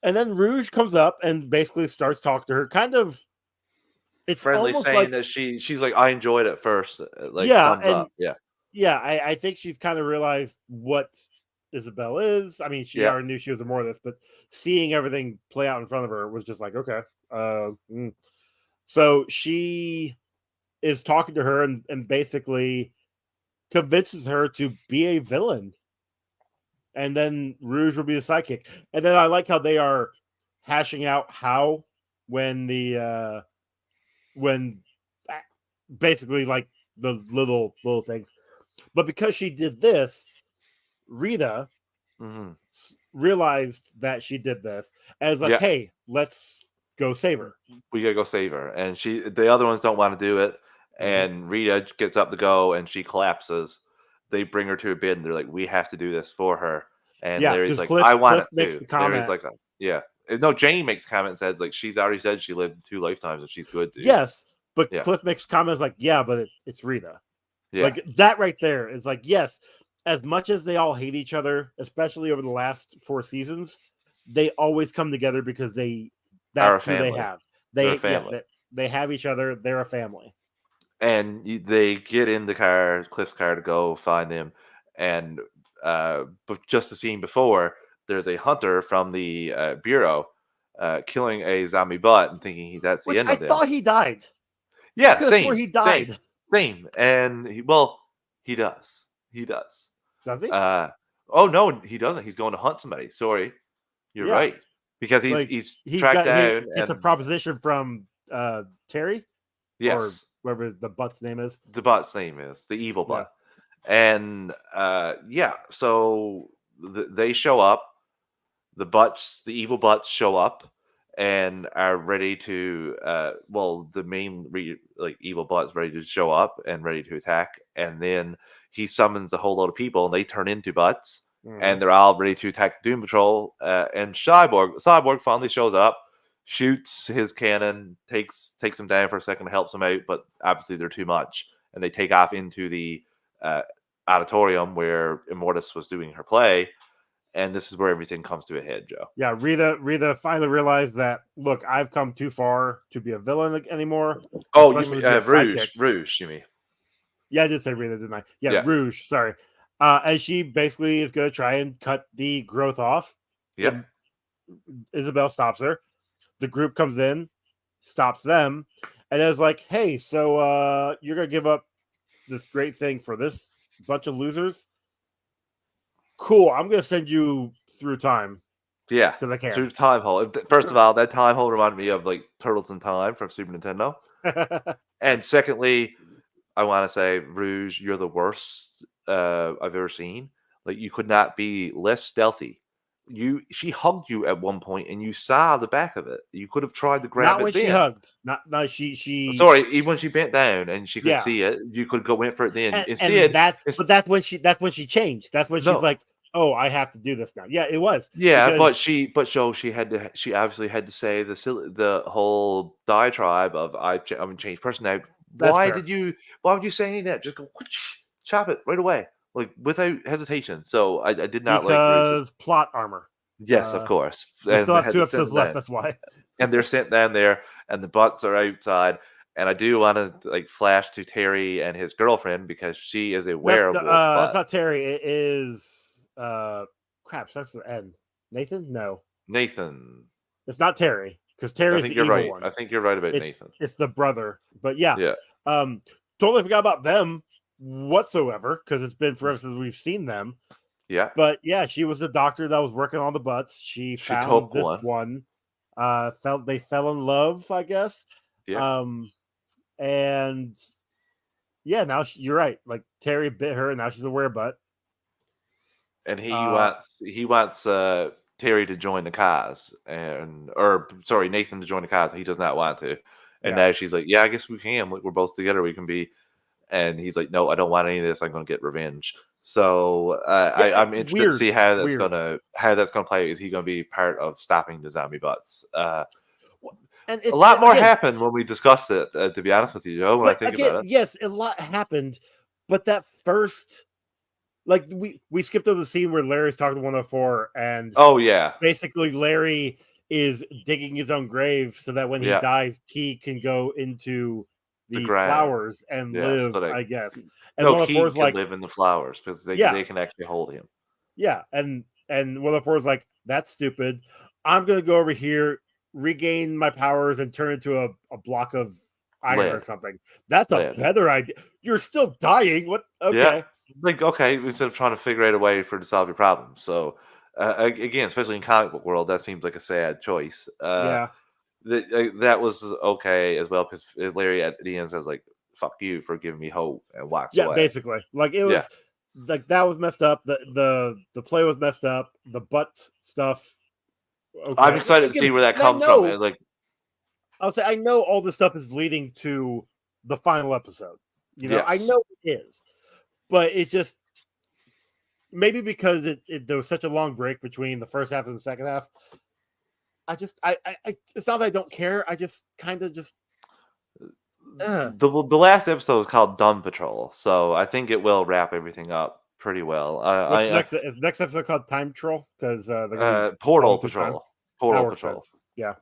Speaker 2: And then Rouge comes up and basically starts talking to her. Kind of, it's
Speaker 1: Friendly
Speaker 2: almost
Speaker 1: saying
Speaker 2: like,
Speaker 1: that she's like, I enjoyed it first. Like
Speaker 2: yeah,
Speaker 1: thumbs
Speaker 2: and
Speaker 1: up. Yeah.
Speaker 2: yeah, I think she's kind of realized what Isabel is. I mean, she
Speaker 1: Yeah.
Speaker 2: already knew she was more of this, but seeing everything play out in front of her was just like, okay. So she is talking to her and basically convinces her to be a villain. And then Rouge will be the sidekick. And then I like how they are hashing out how when the when basically like the little things. But because she did this, Rita realized that she did this and was like,
Speaker 1: Yeah.
Speaker 2: hey, let's go save her.
Speaker 1: We gotta go save her. And the other ones don't want to do it. And Rita gets up to go and she collapses. They bring her to a bed and they're like, we have to do this for her. And
Speaker 2: Yeah,
Speaker 1: Larry's
Speaker 2: because
Speaker 1: like, I want
Speaker 2: Cliff
Speaker 1: it
Speaker 2: makes
Speaker 1: too.
Speaker 2: the
Speaker 1: Larry's
Speaker 2: comment.
Speaker 1: like, yeah. No, Jane makes a comment and says, like, she's already said she lived 2 lifetimes and she's good, dude.
Speaker 2: Yes, but
Speaker 1: Yeah.
Speaker 2: Cliff makes comments like, yeah, but it's Rita.
Speaker 1: Yeah.
Speaker 2: Like that right there is like, yes, as much as they all hate each other, especially over the last 4 seasons, they always come together because
Speaker 1: Are a
Speaker 2: that's who they
Speaker 1: family.
Speaker 2: have.
Speaker 1: They're a family.
Speaker 2: They have each other. They're a family.
Speaker 1: And they get in the car, Cliff's car, to go find him. And but just the scene before, there's a hunter from the bureau killing a zombie butt and thinking that's the
Speaker 2: Which
Speaker 1: end
Speaker 2: I
Speaker 1: of them.
Speaker 2: thought he died. I
Speaker 1: Yeah,
Speaker 2: could have swore
Speaker 1: same,
Speaker 2: he died.
Speaker 1: same. And he does. He does.
Speaker 2: Does he?
Speaker 1: Oh no, he doesn't. He's going to hunt somebody. Sorry, you're
Speaker 2: Yeah.
Speaker 1: right. Because
Speaker 2: Like
Speaker 1: he's
Speaker 2: he
Speaker 1: tracked down
Speaker 2: gets a
Speaker 1: and
Speaker 2: proposition from Terry or
Speaker 1: yes,
Speaker 2: whatever the butt's name is.
Speaker 1: the butt's name is the evil
Speaker 2: Yeah.
Speaker 1: butt. And yeah, so they show up. The evil butts show up and are ready to. The main like evil butt's ready to show up and ready to attack. And then he summons a whole load of people, and they turn into butts, and they're all ready to attack Doom Patrol. And Cyborg finally shows up, shoots his cannon, takes him down for a second, helps him out, but obviously they're too much, and they take off into the uh, auditorium where Immortus was doing her play, and this is where everything comes to a head, Joe.
Speaker 2: Yeah, Rita finally realized that, look, I've come too far to be a villain anymore.
Speaker 1: Oh, you
Speaker 2: especially
Speaker 1: mean
Speaker 2: to be a sidekick.
Speaker 1: Rouge, you mean?
Speaker 2: Yeah, I did say Rita, didn't I? Yeah,
Speaker 1: Yeah.
Speaker 2: Rouge, sorry. And she basically is going to try and cut the growth off.
Speaker 1: Yeah.
Speaker 2: Isabel stops her. The group comes in, stops them, and is like, hey, so you're going to give up this great thing for this bunch of losers? Cool, I'm going to send you through time
Speaker 1: Yeah,
Speaker 2: because I can.
Speaker 1: through time hole. First of all, that time hole reminded me of like Turtles in Time from Super Nintendo. And secondly, I want to say, Rouge, you're the worst I've ever seen. Like you could not be less stealthy. She hugged you at one point, and you saw the back of it. You could have tried to grab
Speaker 2: Not
Speaker 1: it
Speaker 2: when she
Speaker 1: then.
Speaker 2: hugged. Not no. She.
Speaker 1: Sorry, even when she bent down and she could
Speaker 2: Yeah.
Speaker 1: see it, you could go in for it then.
Speaker 2: And
Speaker 1: Instead, it's
Speaker 2: that's when she changed. That's when she's
Speaker 1: no.
Speaker 2: like, oh, I have to do this now. Yeah, it was
Speaker 1: Yeah,
Speaker 2: because
Speaker 1: she had to she obviously had to say the whole diatribe of I'm a changed person now.
Speaker 2: that's fair.
Speaker 1: Why would you say any of that? Just go chop it right away, like without hesitation. So I did not like Rouge's.
Speaker 2: Because plot armor.
Speaker 1: Yes, of course,
Speaker 2: We
Speaker 1: and
Speaker 2: still
Speaker 1: they
Speaker 2: have
Speaker 1: had
Speaker 2: 2
Speaker 1: to send
Speaker 2: episodes
Speaker 1: them
Speaker 2: left.
Speaker 1: down,
Speaker 2: That's why.
Speaker 1: and they're sent down there, and the butts are outside. And I do want to like flash to Terry and his girlfriend because she is a werewolf.
Speaker 2: That's
Speaker 1: But
Speaker 2: not Terry. It is crap. Starts with N. Nathan? No,
Speaker 1: Nathan,
Speaker 2: it's not Terry because
Speaker 1: I
Speaker 2: Terry's
Speaker 1: think
Speaker 2: the
Speaker 1: you're
Speaker 2: evil
Speaker 1: right.
Speaker 2: one.
Speaker 1: I think you're right about
Speaker 2: It's
Speaker 1: Nathan.
Speaker 2: it's the brother. But yeah,
Speaker 1: Yeah.
Speaker 2: totally forgot about them whatsoever because it's been forever since we've seen them.
Speaker 1: Yeah.
Speaker 2: But yeah, she was the doctor that was working on the butts. She found
Speaker 1: took
Speaker 2: this
Speaker 1: one.
Speaker 2: one. They fell in love, I guess.
Speaker 1: Yeah.
Speaker 2: And yeah, now you're right. Like Terry bit her, and now she's a werebutt.
Speaker 1: And he wants Terry to join the cause, or sorry, Nathan to join the cause. He does not want to. And
Speaker 2: Yeah.
Speaker 1: now she's like, yeah, I guess we can. We're both together. We can be. And he's like, no, I don't want any of this. I'm going to get revenge. So I'm interested to see how that's gonna play. Is he going to be part of stopping the zombie butts?
Speaker 2: And
Speaker 1: a lot more happened when we discussed it. To be honest with you, Joe, when I think about it.
Speaker 2: Yes, a lot happened, but that first, like we skipped over the scene where Larry's talking to 104, and
Speaker 1: oh yeah,
Speaker 2: basically Larry is digging his own grave so that when he dies, he can go into the flowers and live.
Speaker 1: So
Speaker 2: I guess. And
Speaker 1: no,
Speaker 2: 104
Speaker 1: he
Speaker 2: is like,
Speaker 1: live in the flowers because they can actually hold him.
Speaker 2: Yeah, and 104 is like, that's stupid. I'm gonna go over here, regain my powers, and turn into a block of iron or something. That's a better idea. You're still dying. What? Okay.
Speaker 1: Yeah. Like, okay, instead of trying to figure out a way to solve your problem. So, again, especially in comic book world, that seems like a sad choice.
Speaker 2: Yeah.
Speaker 1: That was okay as well because Larry at the end says like, "Fuck you for giving me hope," and walks away.
Speaker 2: Yeah, basically, like it was like that was messed up. The play was messed up. The butt stuff.
Speaker 1: Okay. I'm excited to see where that comes from. And like,
Speaker 2: I'll say, I know all this stuff is leading to the final episode. You know, I know it is, but it just maybe because there was such a long break between the first half and the second half. I it's not that I don't care. I just kind of just.
Speaker 1: The last episode is called Dawn Patrol, so I think it will wrap everything up pretty well.
Speaker 2: Is next episode called Time Patrol? Because
Speaker 1: Portal Patrol. Portal Patrol.
Speaker 2: Sense. Yeah.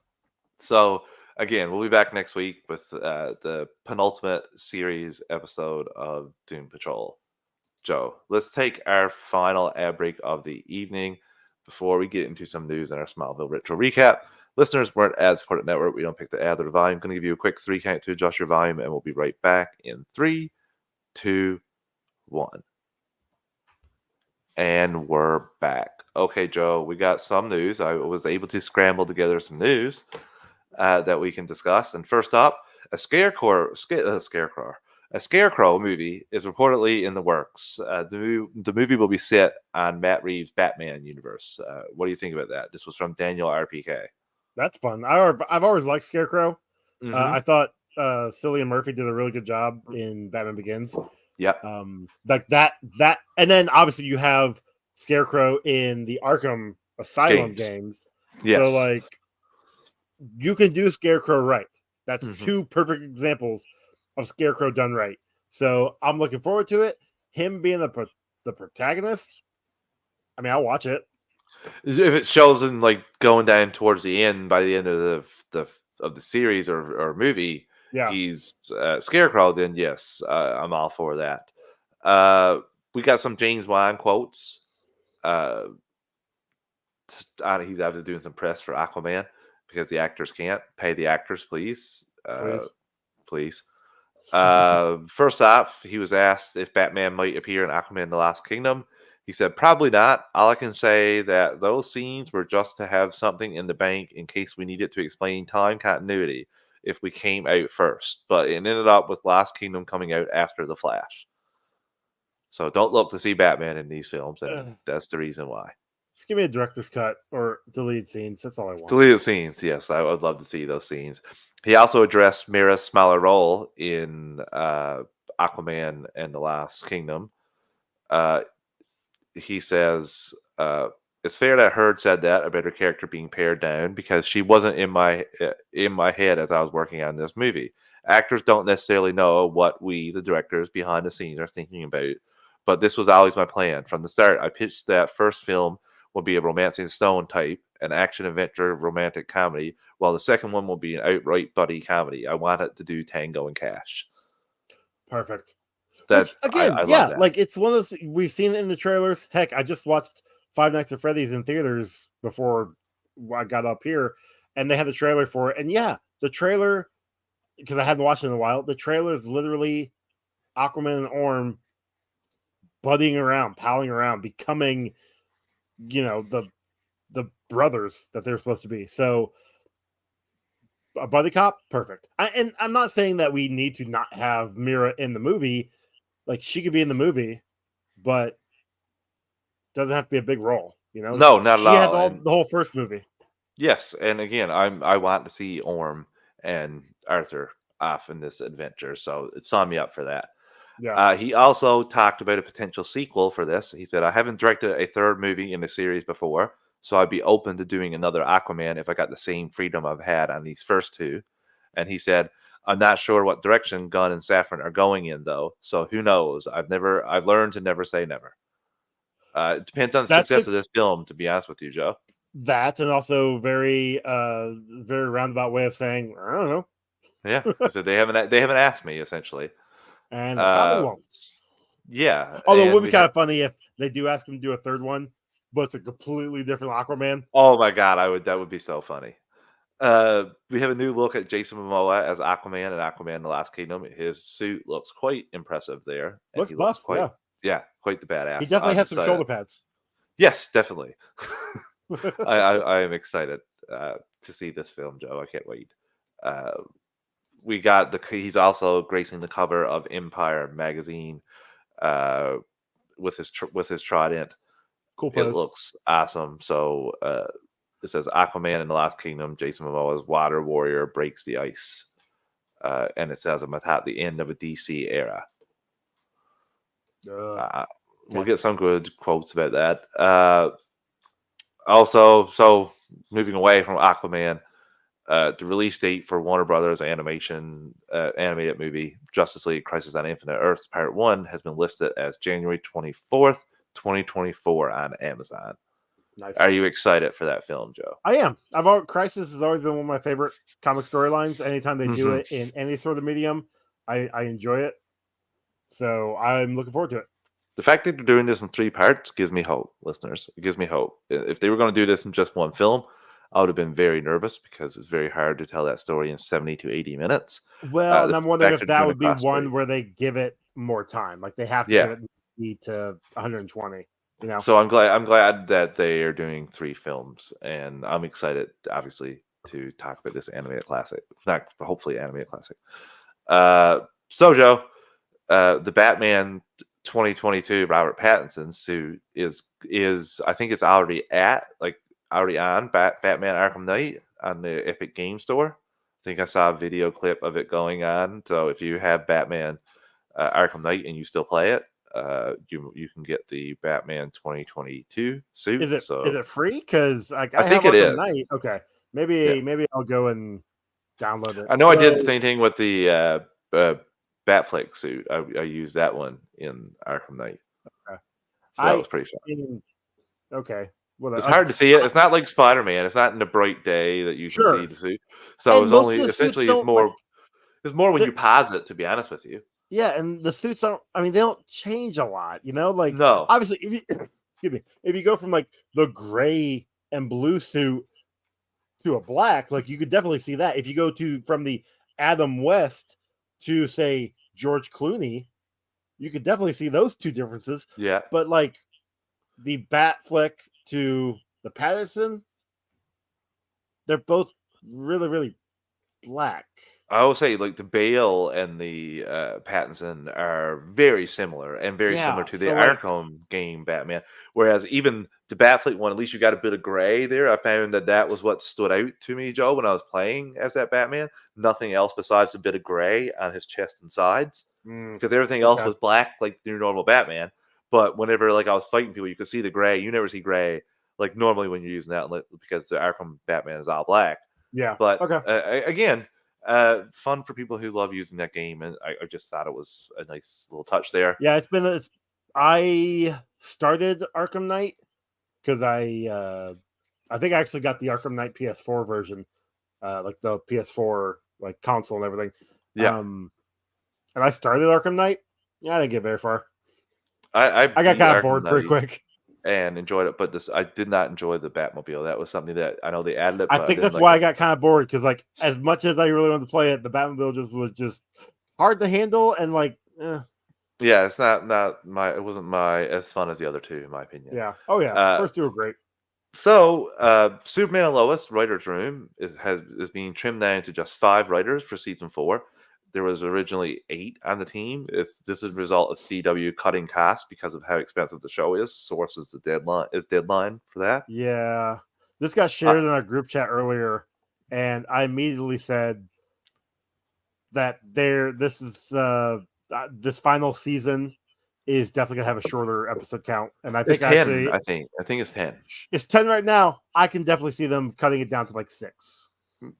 Speaker 1: So again, we'll be back next week with the penultimate series episode of Doom Patrol. Joe, let's take our final ad break of the evening before we get into some news and our Smallville Retro recap. Listeners weren't ad supported network. We don't pick the ad or the volume. I'm going to give you a quick 3 count to adjust your volume, and we'll be right back in 3, 2, 1. And we're back. Okay, Joe, we got some news. I was able to scramble together some news that we can discuss. And first up, a Scarecrow movie is reportedly in the works. The movie will be set on Matt Reeves' Batman universe. What do you think about that? This was from Daniel RPK.
Speaker 2: That's fun. I've always liked Scarecrow. Mm-hmm. I thought Cillian Murphy did a really good job in Batman Begins.
Speaker 1: Yeah.
Speaker 2: Like that, and then obviously you have Scarecrow in the Arkham Asylum games.
Speaker 1: Yes.
Speaker 2: So like you can do Scarecrow right. That's 2 perfect examples of Scarecrow done right. So I'm looking forward to it. Him being the protagonist. I mean, I'll watch it.
Speaker 1: If it shows him like going down towards the end, by the end of the series or movie, he's Scarecrow, then yes, I'm all for that. We got some James Wan quotes. He's obviously doing some press for Aquaman because the actors can't pay the actors, please. Please. First off, he was asked if Batman might appear in Aquaman: The Lost Kingdom. He said, probably not. All I can say that those scenes were just to have something in the bank in case we needed to explain time continuity if we came out first. But it ended up with Last Kingdom coming out after The Flash. So don't look to see Batman in these films, and that's the reason why.
Speaker 2: Just give me a director's cut or deleted scenes. That's all I want.
Speaker 1: Deleted scenes, yes, I would love to see those scenes. He also addressed Mira's smaller role in Aquaman and the Last Kingdom. He says, it's fair that Heard said that about her character being pared down because she wasn't in my head as I was working on this movie. Actors don't necessarily know what we, the directors behind the scenes, are thinking about, but this was always my plan. From the start, I pitched that first film will be a Romancing Stone type, an action adventure romantic comedy, while the second one will be an outright buddy comedy. I wanted to do Tango and Cash.
Speaker 2: Perfect.
Speaker 1: That
Speaker 2: Which, again,
Speaker 1: I
Speaker 2: yeah,
Speaker 1: love that.
Speaker 2: like it's one of those we've seen it in the trailers. Heck, I just watched Five Nights at Freddy's in theaters before I got up here, and they had the trailer for it. And yeah, the trailer, because I hadn't watched it in a while, the trailer is literally Aquaman and Orm buddying around, palling around, becoming, the brothers that they're supposed to be. So a buddy cop, perfect. And I'm not saying that we need to not have Mira in the movie. Like, she could be in the movie, but doesn't have to be a big role.
Speaker 1: No, not at
Speaker 2: she had
Speaker 1: all.
Speaker 2: the whole first movie.
Speaker 1: Yes, and again, I want to see Orm and Arthur off in this adventure, so it signed me up for that.
Speaker 2: Yeah.
Speaker 1: He also talked about a potential sequel for this. He said, I haven't directed a third movie in the series before, so I'd be open to doing another Aquaman if I got the same freedom I've had on these first two. And he said, I'm not sure what direction Gunn and Safran are going in, though, so who knows? I've learned to never say never. It depends on the success of this film, to be honest with you, Joe.
Speaker 2: That, and also very very roundabout way of saying, I don't know.
Speaker 1: Yeah, so they haven't asked me, essentially,
Speaker 2: and they probably won't.
Speaker 1: Yeah,
Speaker 2: although it would be kind of funny if they do ask him to do a third one, but it's a completely different Aquaman.
Speaker 1: Oh my god, that would be so funny. We have a new look at Jason Momoa as Aquaman and Aquaman: The Last Kingdom. His suit looks quite impressive there. And
Speaker 2: Looks
Speaker 1: he
Speaker 2: buff,
Speaker 1: quite the badass.
Speaker 2: He definitely has some shoulder pads.
Speaker 1: Yes, definitely. I am excited to see this film, Joe. I can't wait. We got he's also gracing the cover of Empire magazine with his trident.
Speaker 2: Cool pose.
Speaker 1: It looks awesome. So it says Aquaman in the Last Kingdom, Jason Momoa's water warrior breaks the ice. And it says I'm at the end of a DC era. We'll get some good quotes about that. Also, so moving away from Aquaman, the release date for Warner Brothers animated movie Justice League Crisis on Infinite Earths Part 1 has been listed as January 24th, 2024 on Amazon.
Speaker 2: Nice.
Speaker 1: Are you excited for that film, Joe?
Speaker 2: I am. Crisis has always been one of my favorite comic storylines. Anytime they do it in any sort of medium, I enjoy it. So I'm looking forward to it.
Speaker 1: The fact that they're doing this in 3 parts gives me hope, listeners. It gives me hope. If they were going to do this in just one film, I would have been very nervous because it's very hard to tell that story in 70 to 80 minutes.
Speaker 2: Well, and I'm wondering if that would be one where they give it more time. Like they have to give it to 120.
Speaker 1: So I'm glad that they are doing 3 films, and I'm excited, obviously, to talk about this animated classic. Not hopefully animated classic. So Joe, the Batman 2022 Robert Pattinson suit is I think it's already on Batman Arkham Knight on the Epic Game Store. I think I saw a video clip of it going on. So if you have Batman Arkham Knight and you still play it, you can get the Batman 2022 suit.
Speaker 2: Is it free? Because I
Speaker 1: think it is.
Speaker 2: Knight. Okay, maybe I'll go and download it.
Speaker 1: I know I did the same thing with the Batfleck suit. I used that one in Arkham Knight.
Speaker 2: Okay.
Speaker 1: So that was pretty fun.
Speaker 2: Okay.
Speaker 1: Well, it's hard to see it. It's not like Spider-Man. It's not in the bright day that you can see the suit. So it's only essentially it's more when you pause it, to be honest with you.
Speaker 2: Yeah, and the suits they don't change a lot, Like,
Speaker 1: no.
Speaker 2: Obviously, if you go from like the gray and blue suit to a black, like you could definitely see that. If you go from the Adam West to say George Clooney, you could definitely see those two differences.
Speaker 1: Yeah.
Speaker 2: But like the Bat flick to the Patterson, they're both really, really black.
Speaker 1: I will say, like the Bale and the Pattinson are very similar and very similar
Speaker 2: Yeah.
Speaker 1: to the
Speaker 2: So like,
Speaker 1: Arkham game Batman. Whereas even the Batfleck one, at least you got a bit of gray there. I found that was what stood out to me, Joe, when I was playing as that Batman. Nothing else besides a bit of gray on his chest and sides, because everything else
Speaker 2: okay.
Speaker 1: was black, like your normal Batman. But whenever like I was fighting people, you could see the gray. You never see gray like normally when you're using that, because the Arkham Batman is all black.
Speaker 2: Yeah.
Speaker 1: But
Speaker 2: Okay.
Speaker 1: again, fun for people who love using that game, and I just thought it was a nice little touch there.
Speaker 2: Yeah, I started Arkham Knight because I think I actually got the Arkham Knight PS4 version, like the PS4 like console and everything.
Speaker 1: Yeah,
Speaker 2: And I started Arkham Knight. Yeah, I didn't get very far.
Speaker 1: I
Speaker 2: I got
Speaker 1: beat
Speaker 2: kind of
Speaker 1: Arkham
Speaker 2: bored pretty
Speaker 1: Knight
Speaker 2: quick.
Speaker 1: and enjoyed it, but this I did not enjoy the Batmobile. That was something that I know they added it,
Speaker 2: I
Speaker 1: but I
Speaker 2: think
Speaker 1: didn't
Speaker 2: that's
Speaker 1: like
Speaker 2: why
Speaker 1: it.
Speaker 2: I got kind of bored because like as much as I really wanted to play it, the Batmobile was just hard to handle and like
Speaker 1: Yeah, it's not my it wasn't my as fun as the other two, in my opinion.
Speaker 2: yeah. Oh yeah,
Speaker 1: Uh,
Speaker 2: first two were great.
Speaker 1: So, Superman and Lois writers' room is being trimmed down to just 5 writers for season 4. There was originally 8 on the team. This is a result of CW cutting cast because of how expensive the show is. Source is the deadline for that.
Speaker 2: Yeah, this got
Speaker 1: Uh,
Speaker 2: shared in our group chat earlier, and I immediately said that this final season is definitely gonna have a shorter episode count, and I
Speaker 1: it's
Speaker 2: think
Speaker 1: 10,
Speaker 2: actually
Speaker 1: I think. I think it's 10.
Speaker 2: it's 10 right now. I can definitely see them cutting it down to like 6.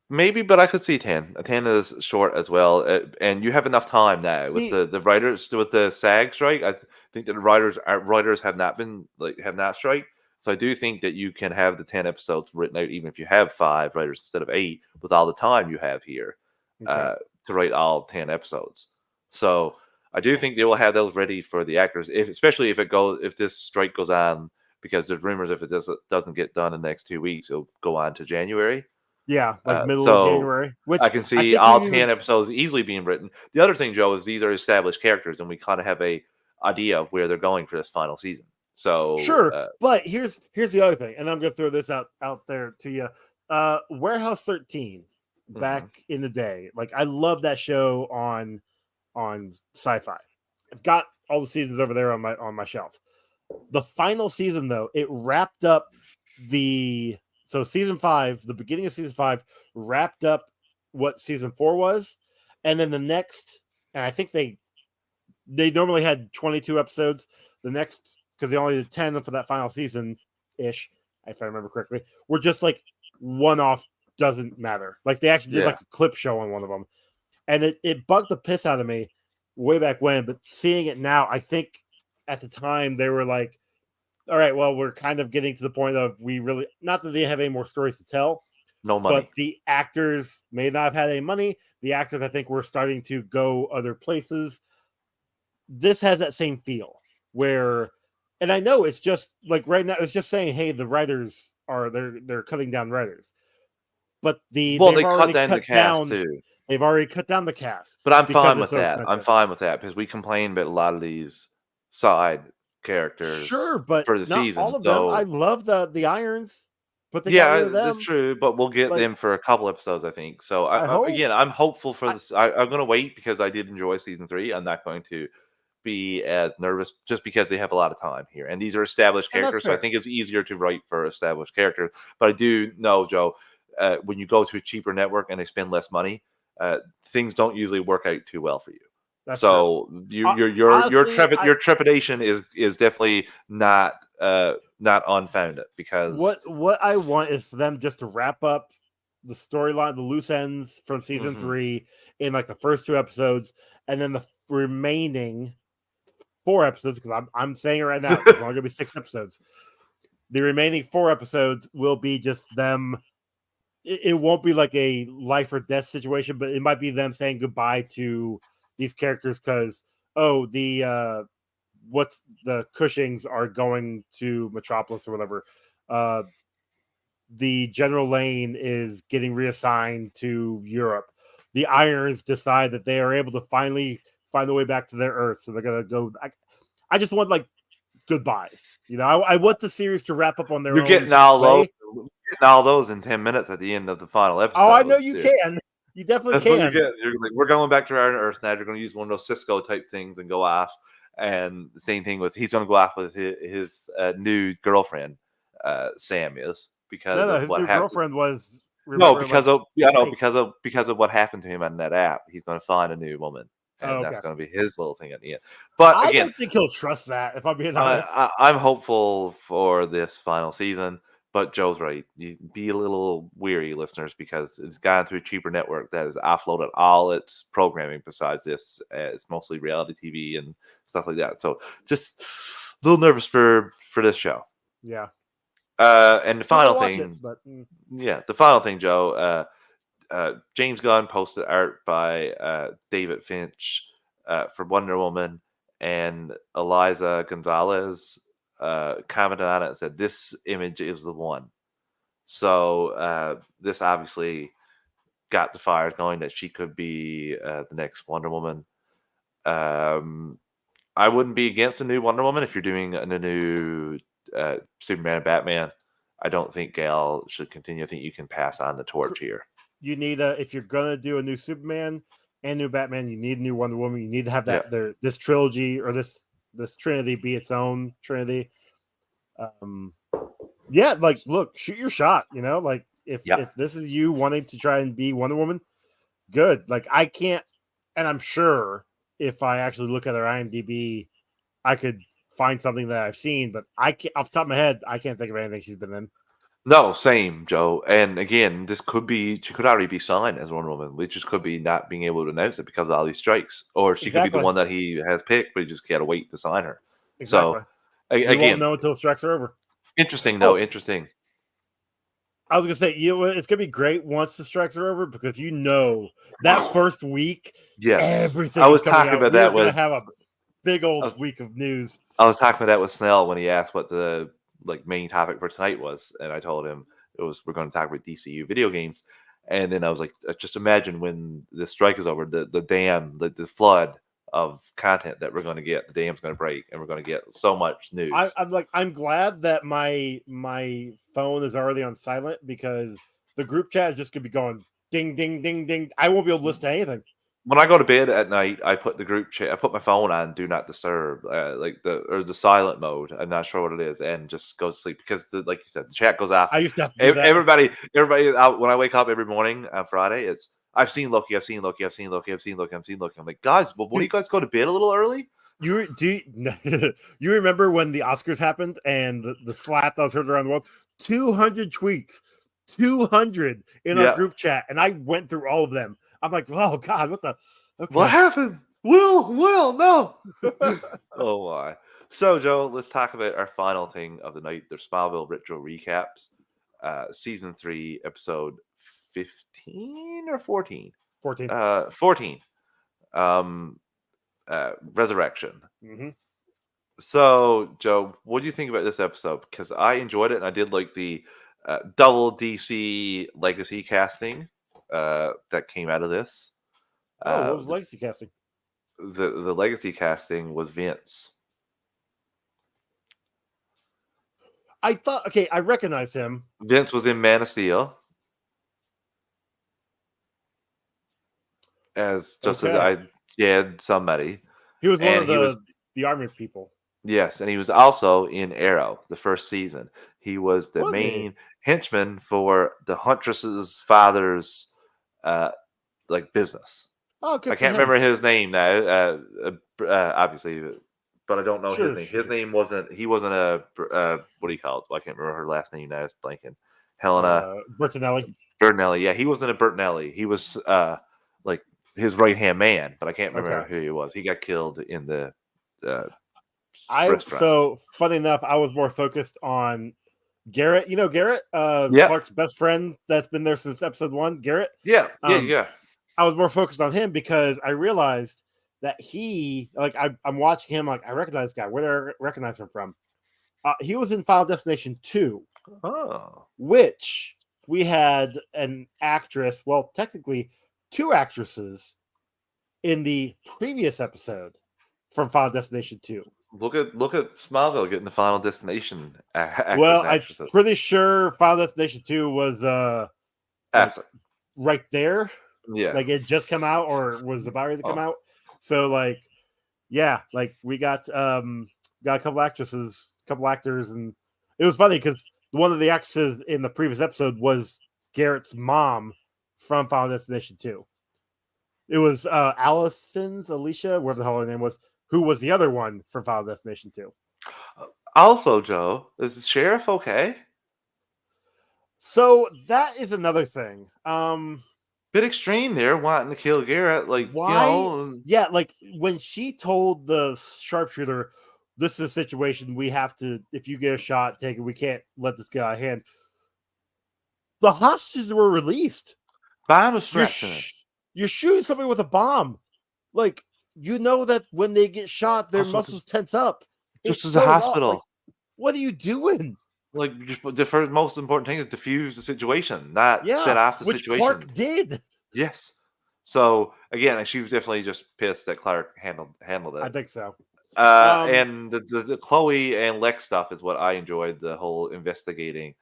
Speaker 1: Maybe, but I could see 10. 10 is short as well, and you have enough time now with
Speaker 2: See,
Speaker 1: the writers with the SAG strike. Think that the writers have not been have not strike, so I do think that you can have the 10 episodes written out, even if you have 5 writers instead of 8, with all the time you have here
Speaker 2: okay,
Speaker 1: uh, to write all 10 episodes. So I do think they will have those ready for the actors, especially if this strike goes on, because there's rumors if it doesn't get done in the next 2 weeks, it'll go on to January.
Speaker 2: yeah, like middle of
Speaker 1: So
Speaker 2: January, which
Speaker 1: I can
Speaker 2: I
Speaker 1: see
Speaker 2: think we
Speaker 1: all
Speaker 2: even
Speaker 1: 10 episodes easily being written. The other thing, Joe, is these are established characters, and we kind of have a idea of where they're going for this final season. So,
Speaker 2: sure, but here's the other thing, and I'm gonna throw this out there to you. Warehouse 13
Speaker 1: mhm.
Speaker 2: back in the day, like I love that show on Sci-Fi. I've got all the seasons over there on my shelf. The final season, though, it wrapped up season 5, the beginning of season 5 wrapped up what season 4 was, and then the next, and I think they normally had 22 episodes. The next, because they only did 10 for that final season ish, if I remember correctly, were just like one off, doesn't matter. Like they actually did
Speaker 1: Yeah,
Speaker 2: like a clip show on one of them, and it bugged the piss out of me way back when. But seeing it now, I think at the time they were like, all right, well, we're kind of getting to the point of we really, not that they have any more stories to tell,
Speaker 1: no
Speaker 2: but
Speaker 1: money.
Speaker 2: the actors may not have had any money. The actors, I think, were starting to go other places. This has that same feel where, and I know it's just like right now, it's just saying, hey, the writers are they're cutting down writers, but
Speaker 1: Well, they cut down the cast too,
Speaker 2: they've already cut down the cast
Speaker 1: but I'm
Speaker 2: because
Speaker 1: fine
Speaker 2: it's
Speaker 1: with
Speaker 2: so
Speaker 1: that. I'm
Speaker 2: expensive.
Speaker 1: fine with that because we complain about a lot of these side
Speaker 2: Sure,
Speaker 1: characters
Speaker 2: but
Speaker 1: for the
Speaker 2: not all
Speaker 1: season.
Speaker 2: of them. I
Speaker 1: So
Speaker 2: love the irons, but they got rid
Speaker 1: yeah,
Speaker 2: of
Speaker 1: that's
Speaker 2: them.
Speaker 1: true, but we'll get
Speaker 2: Like
Speaker 1: them for a couple episodes, I think. So
Speaker 2: I hope.
Speaker 1: again, I'm hopeful for
Speaker 2: I,
Speaker 1: this. I'm going to wait because I did enjoy season 3. I'm not going to be as nervous just because they have a lot of time here, and these are established
Speaker 2: and that's
Speaker 1: characters. So I
Speaker 2: fair.
Speaker 1: think it's easier to write for established characters. But I do know, Joe, when you go to a cheaper network and they spend less money, things don't usually work out too well for you.
Speaker 2: That's true.
Speaker 1: So
Speaker 2: Honestly,
Speaker 1: your trepidation is definitely not unfounded because
Speaker 2: what I want is for them just to wrap up the storyline, the loose ends from season
Speaker 1: mhm,
Speaker 2: 3 in like the first 2 episodes, and then the remaining 4 episodes. Because I'm saying it right now, there's only gonna be 6 episodes. The remaining 4 episodes will be just them. It won't be like a life or death situation, but it might be them saying goodbye to these characters because what's the Cushings are going to Metropolis or whatever. Uh, the General Lane is getting reassigned to Europe. The Irons decide that they are able to finally find their way back to their Earth, so they're gonna go. I just want like goodbyes. You know, I want the series to wrap up on their
Speaker 1: You're
Speaker 2: own
Speaker 1: getting all
Speaker 2: way.
Speaker 1: those. You're getting all those in 10 minutes at the end of the final episode.
Speaker 2: Oh, I know you
Speaker 1: dude.
Speaker 2: can. You definitely
Speaker 1: That's
Speaker 2: can.
Speaker 1: what you're getting. You're like, we're going back to our Earth now. You're going to use one of those Cisco type things and go off. And the same thing with he's going to go off with his new girlfriend, Sam is because
Speaker 2: No,
Speaker 1: of
Speaker 2: his
Speaker 1: what
Speaker 2: new
Speaker 1: happened.
Speaker 2: girlfriend was
Speaker 1: No, because
Speaker 2: like,
Speaker 1: of yeah, no,
Speaker 2: fake.
Speaker 1: because of what happened to him on that app. He's going to find a new woman, and
Speaker 2: Oh,
Speaker 1: that's
Speaker 2: okay.
Speaker 1: going to be his little thing at the end. But
Speaker 2: I
Speaker 1: again,
Speaker 2: don't think he'll trust that. If I'm being honest,
Speaker 1: I'm hopeful for this final season. But Joe's right. You be a little weary, listeners, because it's gone to a cheaper network that has offloaded all its programming besides this. It's mostly reality TV and stuff like that. So just a little nervous for this show.
Speaker 2: yeah.
Speaker 1: And the
Speaker 2: Still
Speaker 1: final
Speaker 2: watch
Speaker 1: thing,
Speaker 2: it, but
Speaker 1: yeah, the final thing, Joe. James Gunn posted art by David Finch for Wonder Woman, and Eliza Gonzalez commented on it and said, "This image is the one." So this obviously got the fires going that she could be the next Wonder Woman. I wouldn't be against a new Wonder Woman if you're doing a new Superman and Batman. I don't think Gal should continue. I think you can pass on the torch here.
Speaker 2: you need if you're gonna do a new Superman and new Batman, you need a new Wonder Woman. You need to have that this trilogy or this trinity be its own trinity. Yeah, like look, shoot your shot. You know, like if this is you wanting to try and be Wonder Woman, good. Like I can't, and I'm sure if I actually look at her IMDb, I could find something that I've seen, but I can't off the top of my head, I can't think of anything she's been in.
Speaker 1: No, same, Joe. And again, this could be she could already be signed as Wonder Woman. We just could be not being able to announce it because of all these strikes, or she could be the one that he has picked, but he just gotta wait to sign her.
Speaker 2: Exactly.
Speaker 1: So
Speaker 2: You
Speaker 1: again,
Speaker 2: won't know until the strikes are over.
Speaker 1: Interesting, though. Interesting.
Speaker 2: I was gonna say, it's gonna be great once the strikes are over because that first week, everything.
Speaker 1: I was talking about that.
Speaker 2: We're gonna have a big old week of news.
Speaker 1: I was talking about that with Snell when he asked what the main topic for tonight was, and I told him we're going to talk about DCU video games, and then I was like, just imagine when the strike is over, the dam, the flood of content that we're going to get. The dam's going to break, and we're going to get so much news.
Speaker 2: I'm glad that my phone is already on silent because the group chat is just gonna be going ding ding ding ding. I won't be able to listen to anything.
Speaker 1: When I go to bed at night, I put the group chat. I put my phone on do not disturb, the silent mode. I'm not sure what it is, and just go to sleep because, like you said, the chat goes off.
Speaker 2: I used to have to do that.
Speaker 1: Everybody out when I wake up every morning on Friday. It's I've seen Loki. I've seen Loki. I've seen Loki. I've seen Loki. I've seen Loki. I'm like, guys, well, what do you guys go to bed a little early?
Speaker 2: You remember when the Oscars happened and the slap that was heard around the world? 200 tweets, 200 in our group chat, and I went through all of them. I'm like, oh God, what the?
Speaker 1: Okay. What happened? Will, no. Oh my. So Joe, let's talk about our final thing of the night. There's Smallville retro recaps, season 3, episode 15 or 14.
Speaker 2: 14.
Speaker 1: 14. Resurrection.
Speaker 2: Mm-hmm.
Speaker 1: So Joe, what do you think about this episode? Because I enjoyed it, and I did like the double DC legacy casting that came out of this.
Speaker 2: What was legacy casting?
Speaker 1: The legacy casting was Vince.
Speaker 2: I thought, okay, I recognized him.
Speaker 1: Vince was in Man of Steel as I had somebody.
Speaker 2: He was one of the army people.
Speaker 1: Yes, and he was also in Arrow, the first season. He was the main henchman for the Huntress's father's business.
Speaker 2: Oh, good.
Speaker 1: I can't remember his name now, obviously, but I don't know his name. His name wasn't. He wasn't a what do you call it? I can't remember her last name now. It's blanking. Helena
Speaker 2: Bertinelli.
Speaker 1: Bertinelli. Yeah, he wasn't a Bertinelli. He was his right hand man, but I can't remember who he was. He got killed in the restaurant.
Speaker 2: So funny enough, I was more focused on Garrett. You know Garrett, Clark's best friend that's been there since episode 1. Garrett.
Speaker 1: Yeah.
Speaker 2: I was more focused on him because I realized that he, I'm watching him, I recognize this guy. Where did I recognize him from? He was in Final Destination 2.
Speaker 1: Oh.
Speaker 2: Which we had an actress, well, technically 2 actresses in the previous episode from Final Destination 2.
Speaker 1: Look at Smallville getting the Final Destination actors
Speaker 2: Well,
Speaker 1: and
Speaker 2: I'm
Speaker 1: actresses.
Speaker 2: pretty sure Final Destination 2 was like
Speaker 1: After,
Speaker 2: right there.
Speaker 1: yeah.
Speaker 2: Like it just come out or was about ready to come
Speaker 1: Oh,
Speaker 2: out. So like yeah, like we got a couple actresses, a couple actors, and it was funny because one of the actresses in the previous episode was Garrett's mom from Final Destination 2. It was Alicia, whatever the hell her name was, who was the other one from Final Destination 2.
Speaker 1: also, Joe, is the sheriff okay?
Speaker 2: So that is another thing.
Speaker 1: Bit extreme there, wanting to kill Garrett. Like,
Speaker 2: Why? Yeah, like when she told the sharpshooter, "This is a situation we have to. If you get a shot, take it. We can't let this get out of hand." The hostages were released.
Speaker 1: bomb was
Speaker 2: You're
Speaker 1: strapped to him.
Speaker 2: you're shooting somebody with a bomb. Like you know that when they get shot, their
Speaker 1: Also,
Speaker 2: muscles tense up.
Speaker 1: just
Speaker 2: It
Speaker 1: as a
Speaker 2: shows up. Like,
Speaker 1: hospital.
Speaker 2: what are you doing?
Speaker 1: Like, just the first most important thing is diffuse the situation, not set
Speaker 2: Yeah,
Speaker 1: off the
Speaker 2: which
Speaker 1: situation.
Speaker 2: Clark did.
Speaker 1: Yes. So again, she was definitely just pissed that Clark handled
Speaker 2: I
Speaker 1: it.
Speaker 2: think so.
Speaker 1: And the Chloe and Lex stuff is what I enjoyed. The whole investigating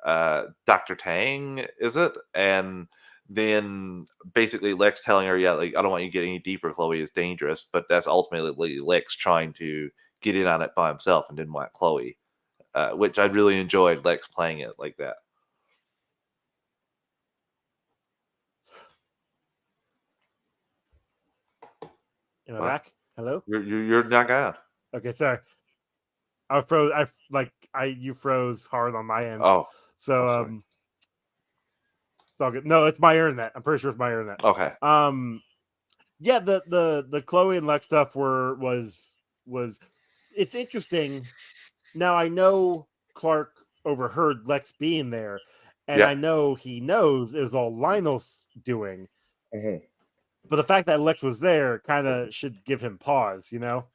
Speaker 1: Dr. Tang, is it? And then basically Lex telling her, yeah, like I don't want you to get any deeper. Chloe is dangerous, but that's ultimately Lex trying to get in on it by himself and didn't want Chloe, which I really enjoyed Lex playing it like that.
Speaker 2: Am I
Speaker 1: What?
Speaker 2: back? Hello.
Speaker 1: You're not out.
Speaker 2: Okay, sorry. I froze. You froze hard on my end.
Speaker 1: Oh,
Speaker 2: So
Speaker 1: sorry.
Speaker 2: it's all good. No, it's my internet. I'm pretty sure it's my internet.
Speaker 1: Okay.
Speaker 2: Yeah, the Chloe and Lex stuff was it's interesting. Now I know Clark overheard Lex being there, and
Speaker 1: Yeah.
Speaker 2: I know he knows it was all Lionel's doing.
Speaker 1: Mm-hmm.
Speaker 2: But the fact that Lex was there kind of should give him pause, you know?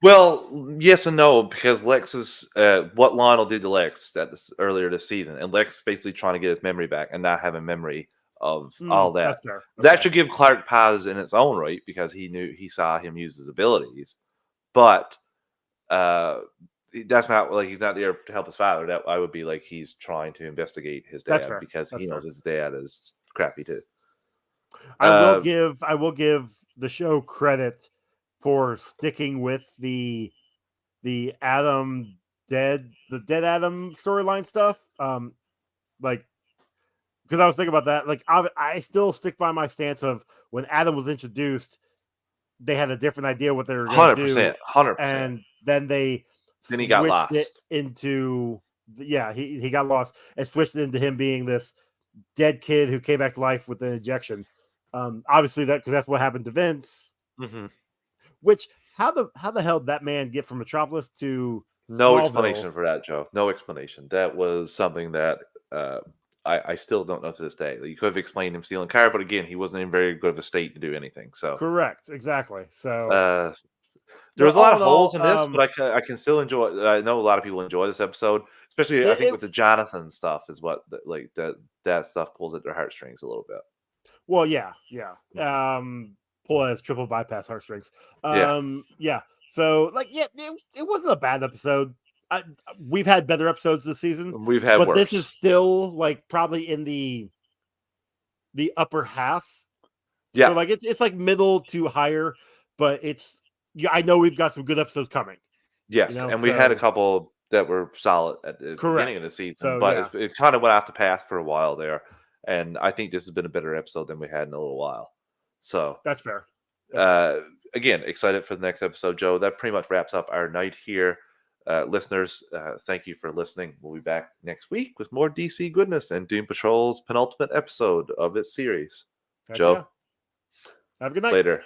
Speaker 1: Well, yes and no, because Lex is what Lionel did to Lex earlier this season, and Lex basically trying to get his memory back and not having memory of all that.
Speaker 2: That's fair.
Speaker 1: That
Speaker 2: Okay.
Speaker 1: should give Clark pause in its own right because he saw him use his abilities, but uh, that's not like he's not there to help his father. That I would be like he's trying to investigate his
Speaker 2: That's
Speaker 1: dad
Speaker 2: fair.
Speaker 1: because
Speaker 2: That's
Speaker 1: he knows
Speaker 2: fair.
Speaker 1: his dad is crappy too.
Speaker 2: I will give the show credit for sticking with the dead Adam storyline stuff. Like because I was thinking about that. Like I still stick by my stance of when Adam was introduced, they had a different idea what they were going to do,
Speaker 1: 100%.
Speaker 2: and then they
Speaker 1: Then he got
Speaker 2: switched it
Speaker 1: lost.
Speaker 2: into he got lost and switched it into him being this dead kid who came back to life with an injection. Obviously that because that's what happened to Vince.
Speaker 1: Mm-hmm.
Speaker 2: Which how the hell did that man get from Metropolis to
Speaker 1: No
Speaker 2: Smallville?
Speaker 1: explanation for that, Joe. No explanation. That was something that I still don't know to this day. You could have explained him stealing car, but again, he wasn't in very good of a state to do anything. So
Speaker 2: Correct, exactly. So
Speaker 1: there
Speaker 2: no,
Speaker 1: was a lot
Speaker 2: all
Speaker 1: of
Speaker 2: in
Speaker 1: holes
Speaker 2: all,
Speaker 1: in this, but I can still enjoy. I know a lot of people enjoy this episode, especially I think with the Jonathan stuff is what that stuff pulls at their heartstrings a little bit.
Speaker 2: well, yeah. Pull as triple bypass heartstrings.
Speaker 1: Yeah.
Speaker 2: Yeah. So like, yeah, it wasn't a bad episode. We've had better episodes this season,
Speaker 1: We've had
Speaker 2: but
Speaker 1: worse.
Speaker 2: this is still like probably in the upper half.
Speaker 1: Yeah.
Speaker 2: So like it's like middle to higher, but it's I know we've got some good episodes coming.
Speaker 1: Yes,
Speaker 2: You know,
Speaker 1: and we had a couple that were solid at the beginning of the season,
Speaker 2: So,
Speaker 1: but
Speaker 2: yeah.
Speaker 1: it kind of went off the path for a while there, and I think this has been a better episode than we had in a little while. So
Speaker 2: That's fair. That's fair.
Speaker 1: again, excited for the next episode, Joe. That pretty much wraps up our night here. Listeners, thank you for listening. We'll be back next week with more DC goodness and Doom Patrol's penultimate episode of its series.
Speaker 2: Heck
Speaker 1: Joe,
Speaker 2: yeah. Have a good night.
Speaker 1: later.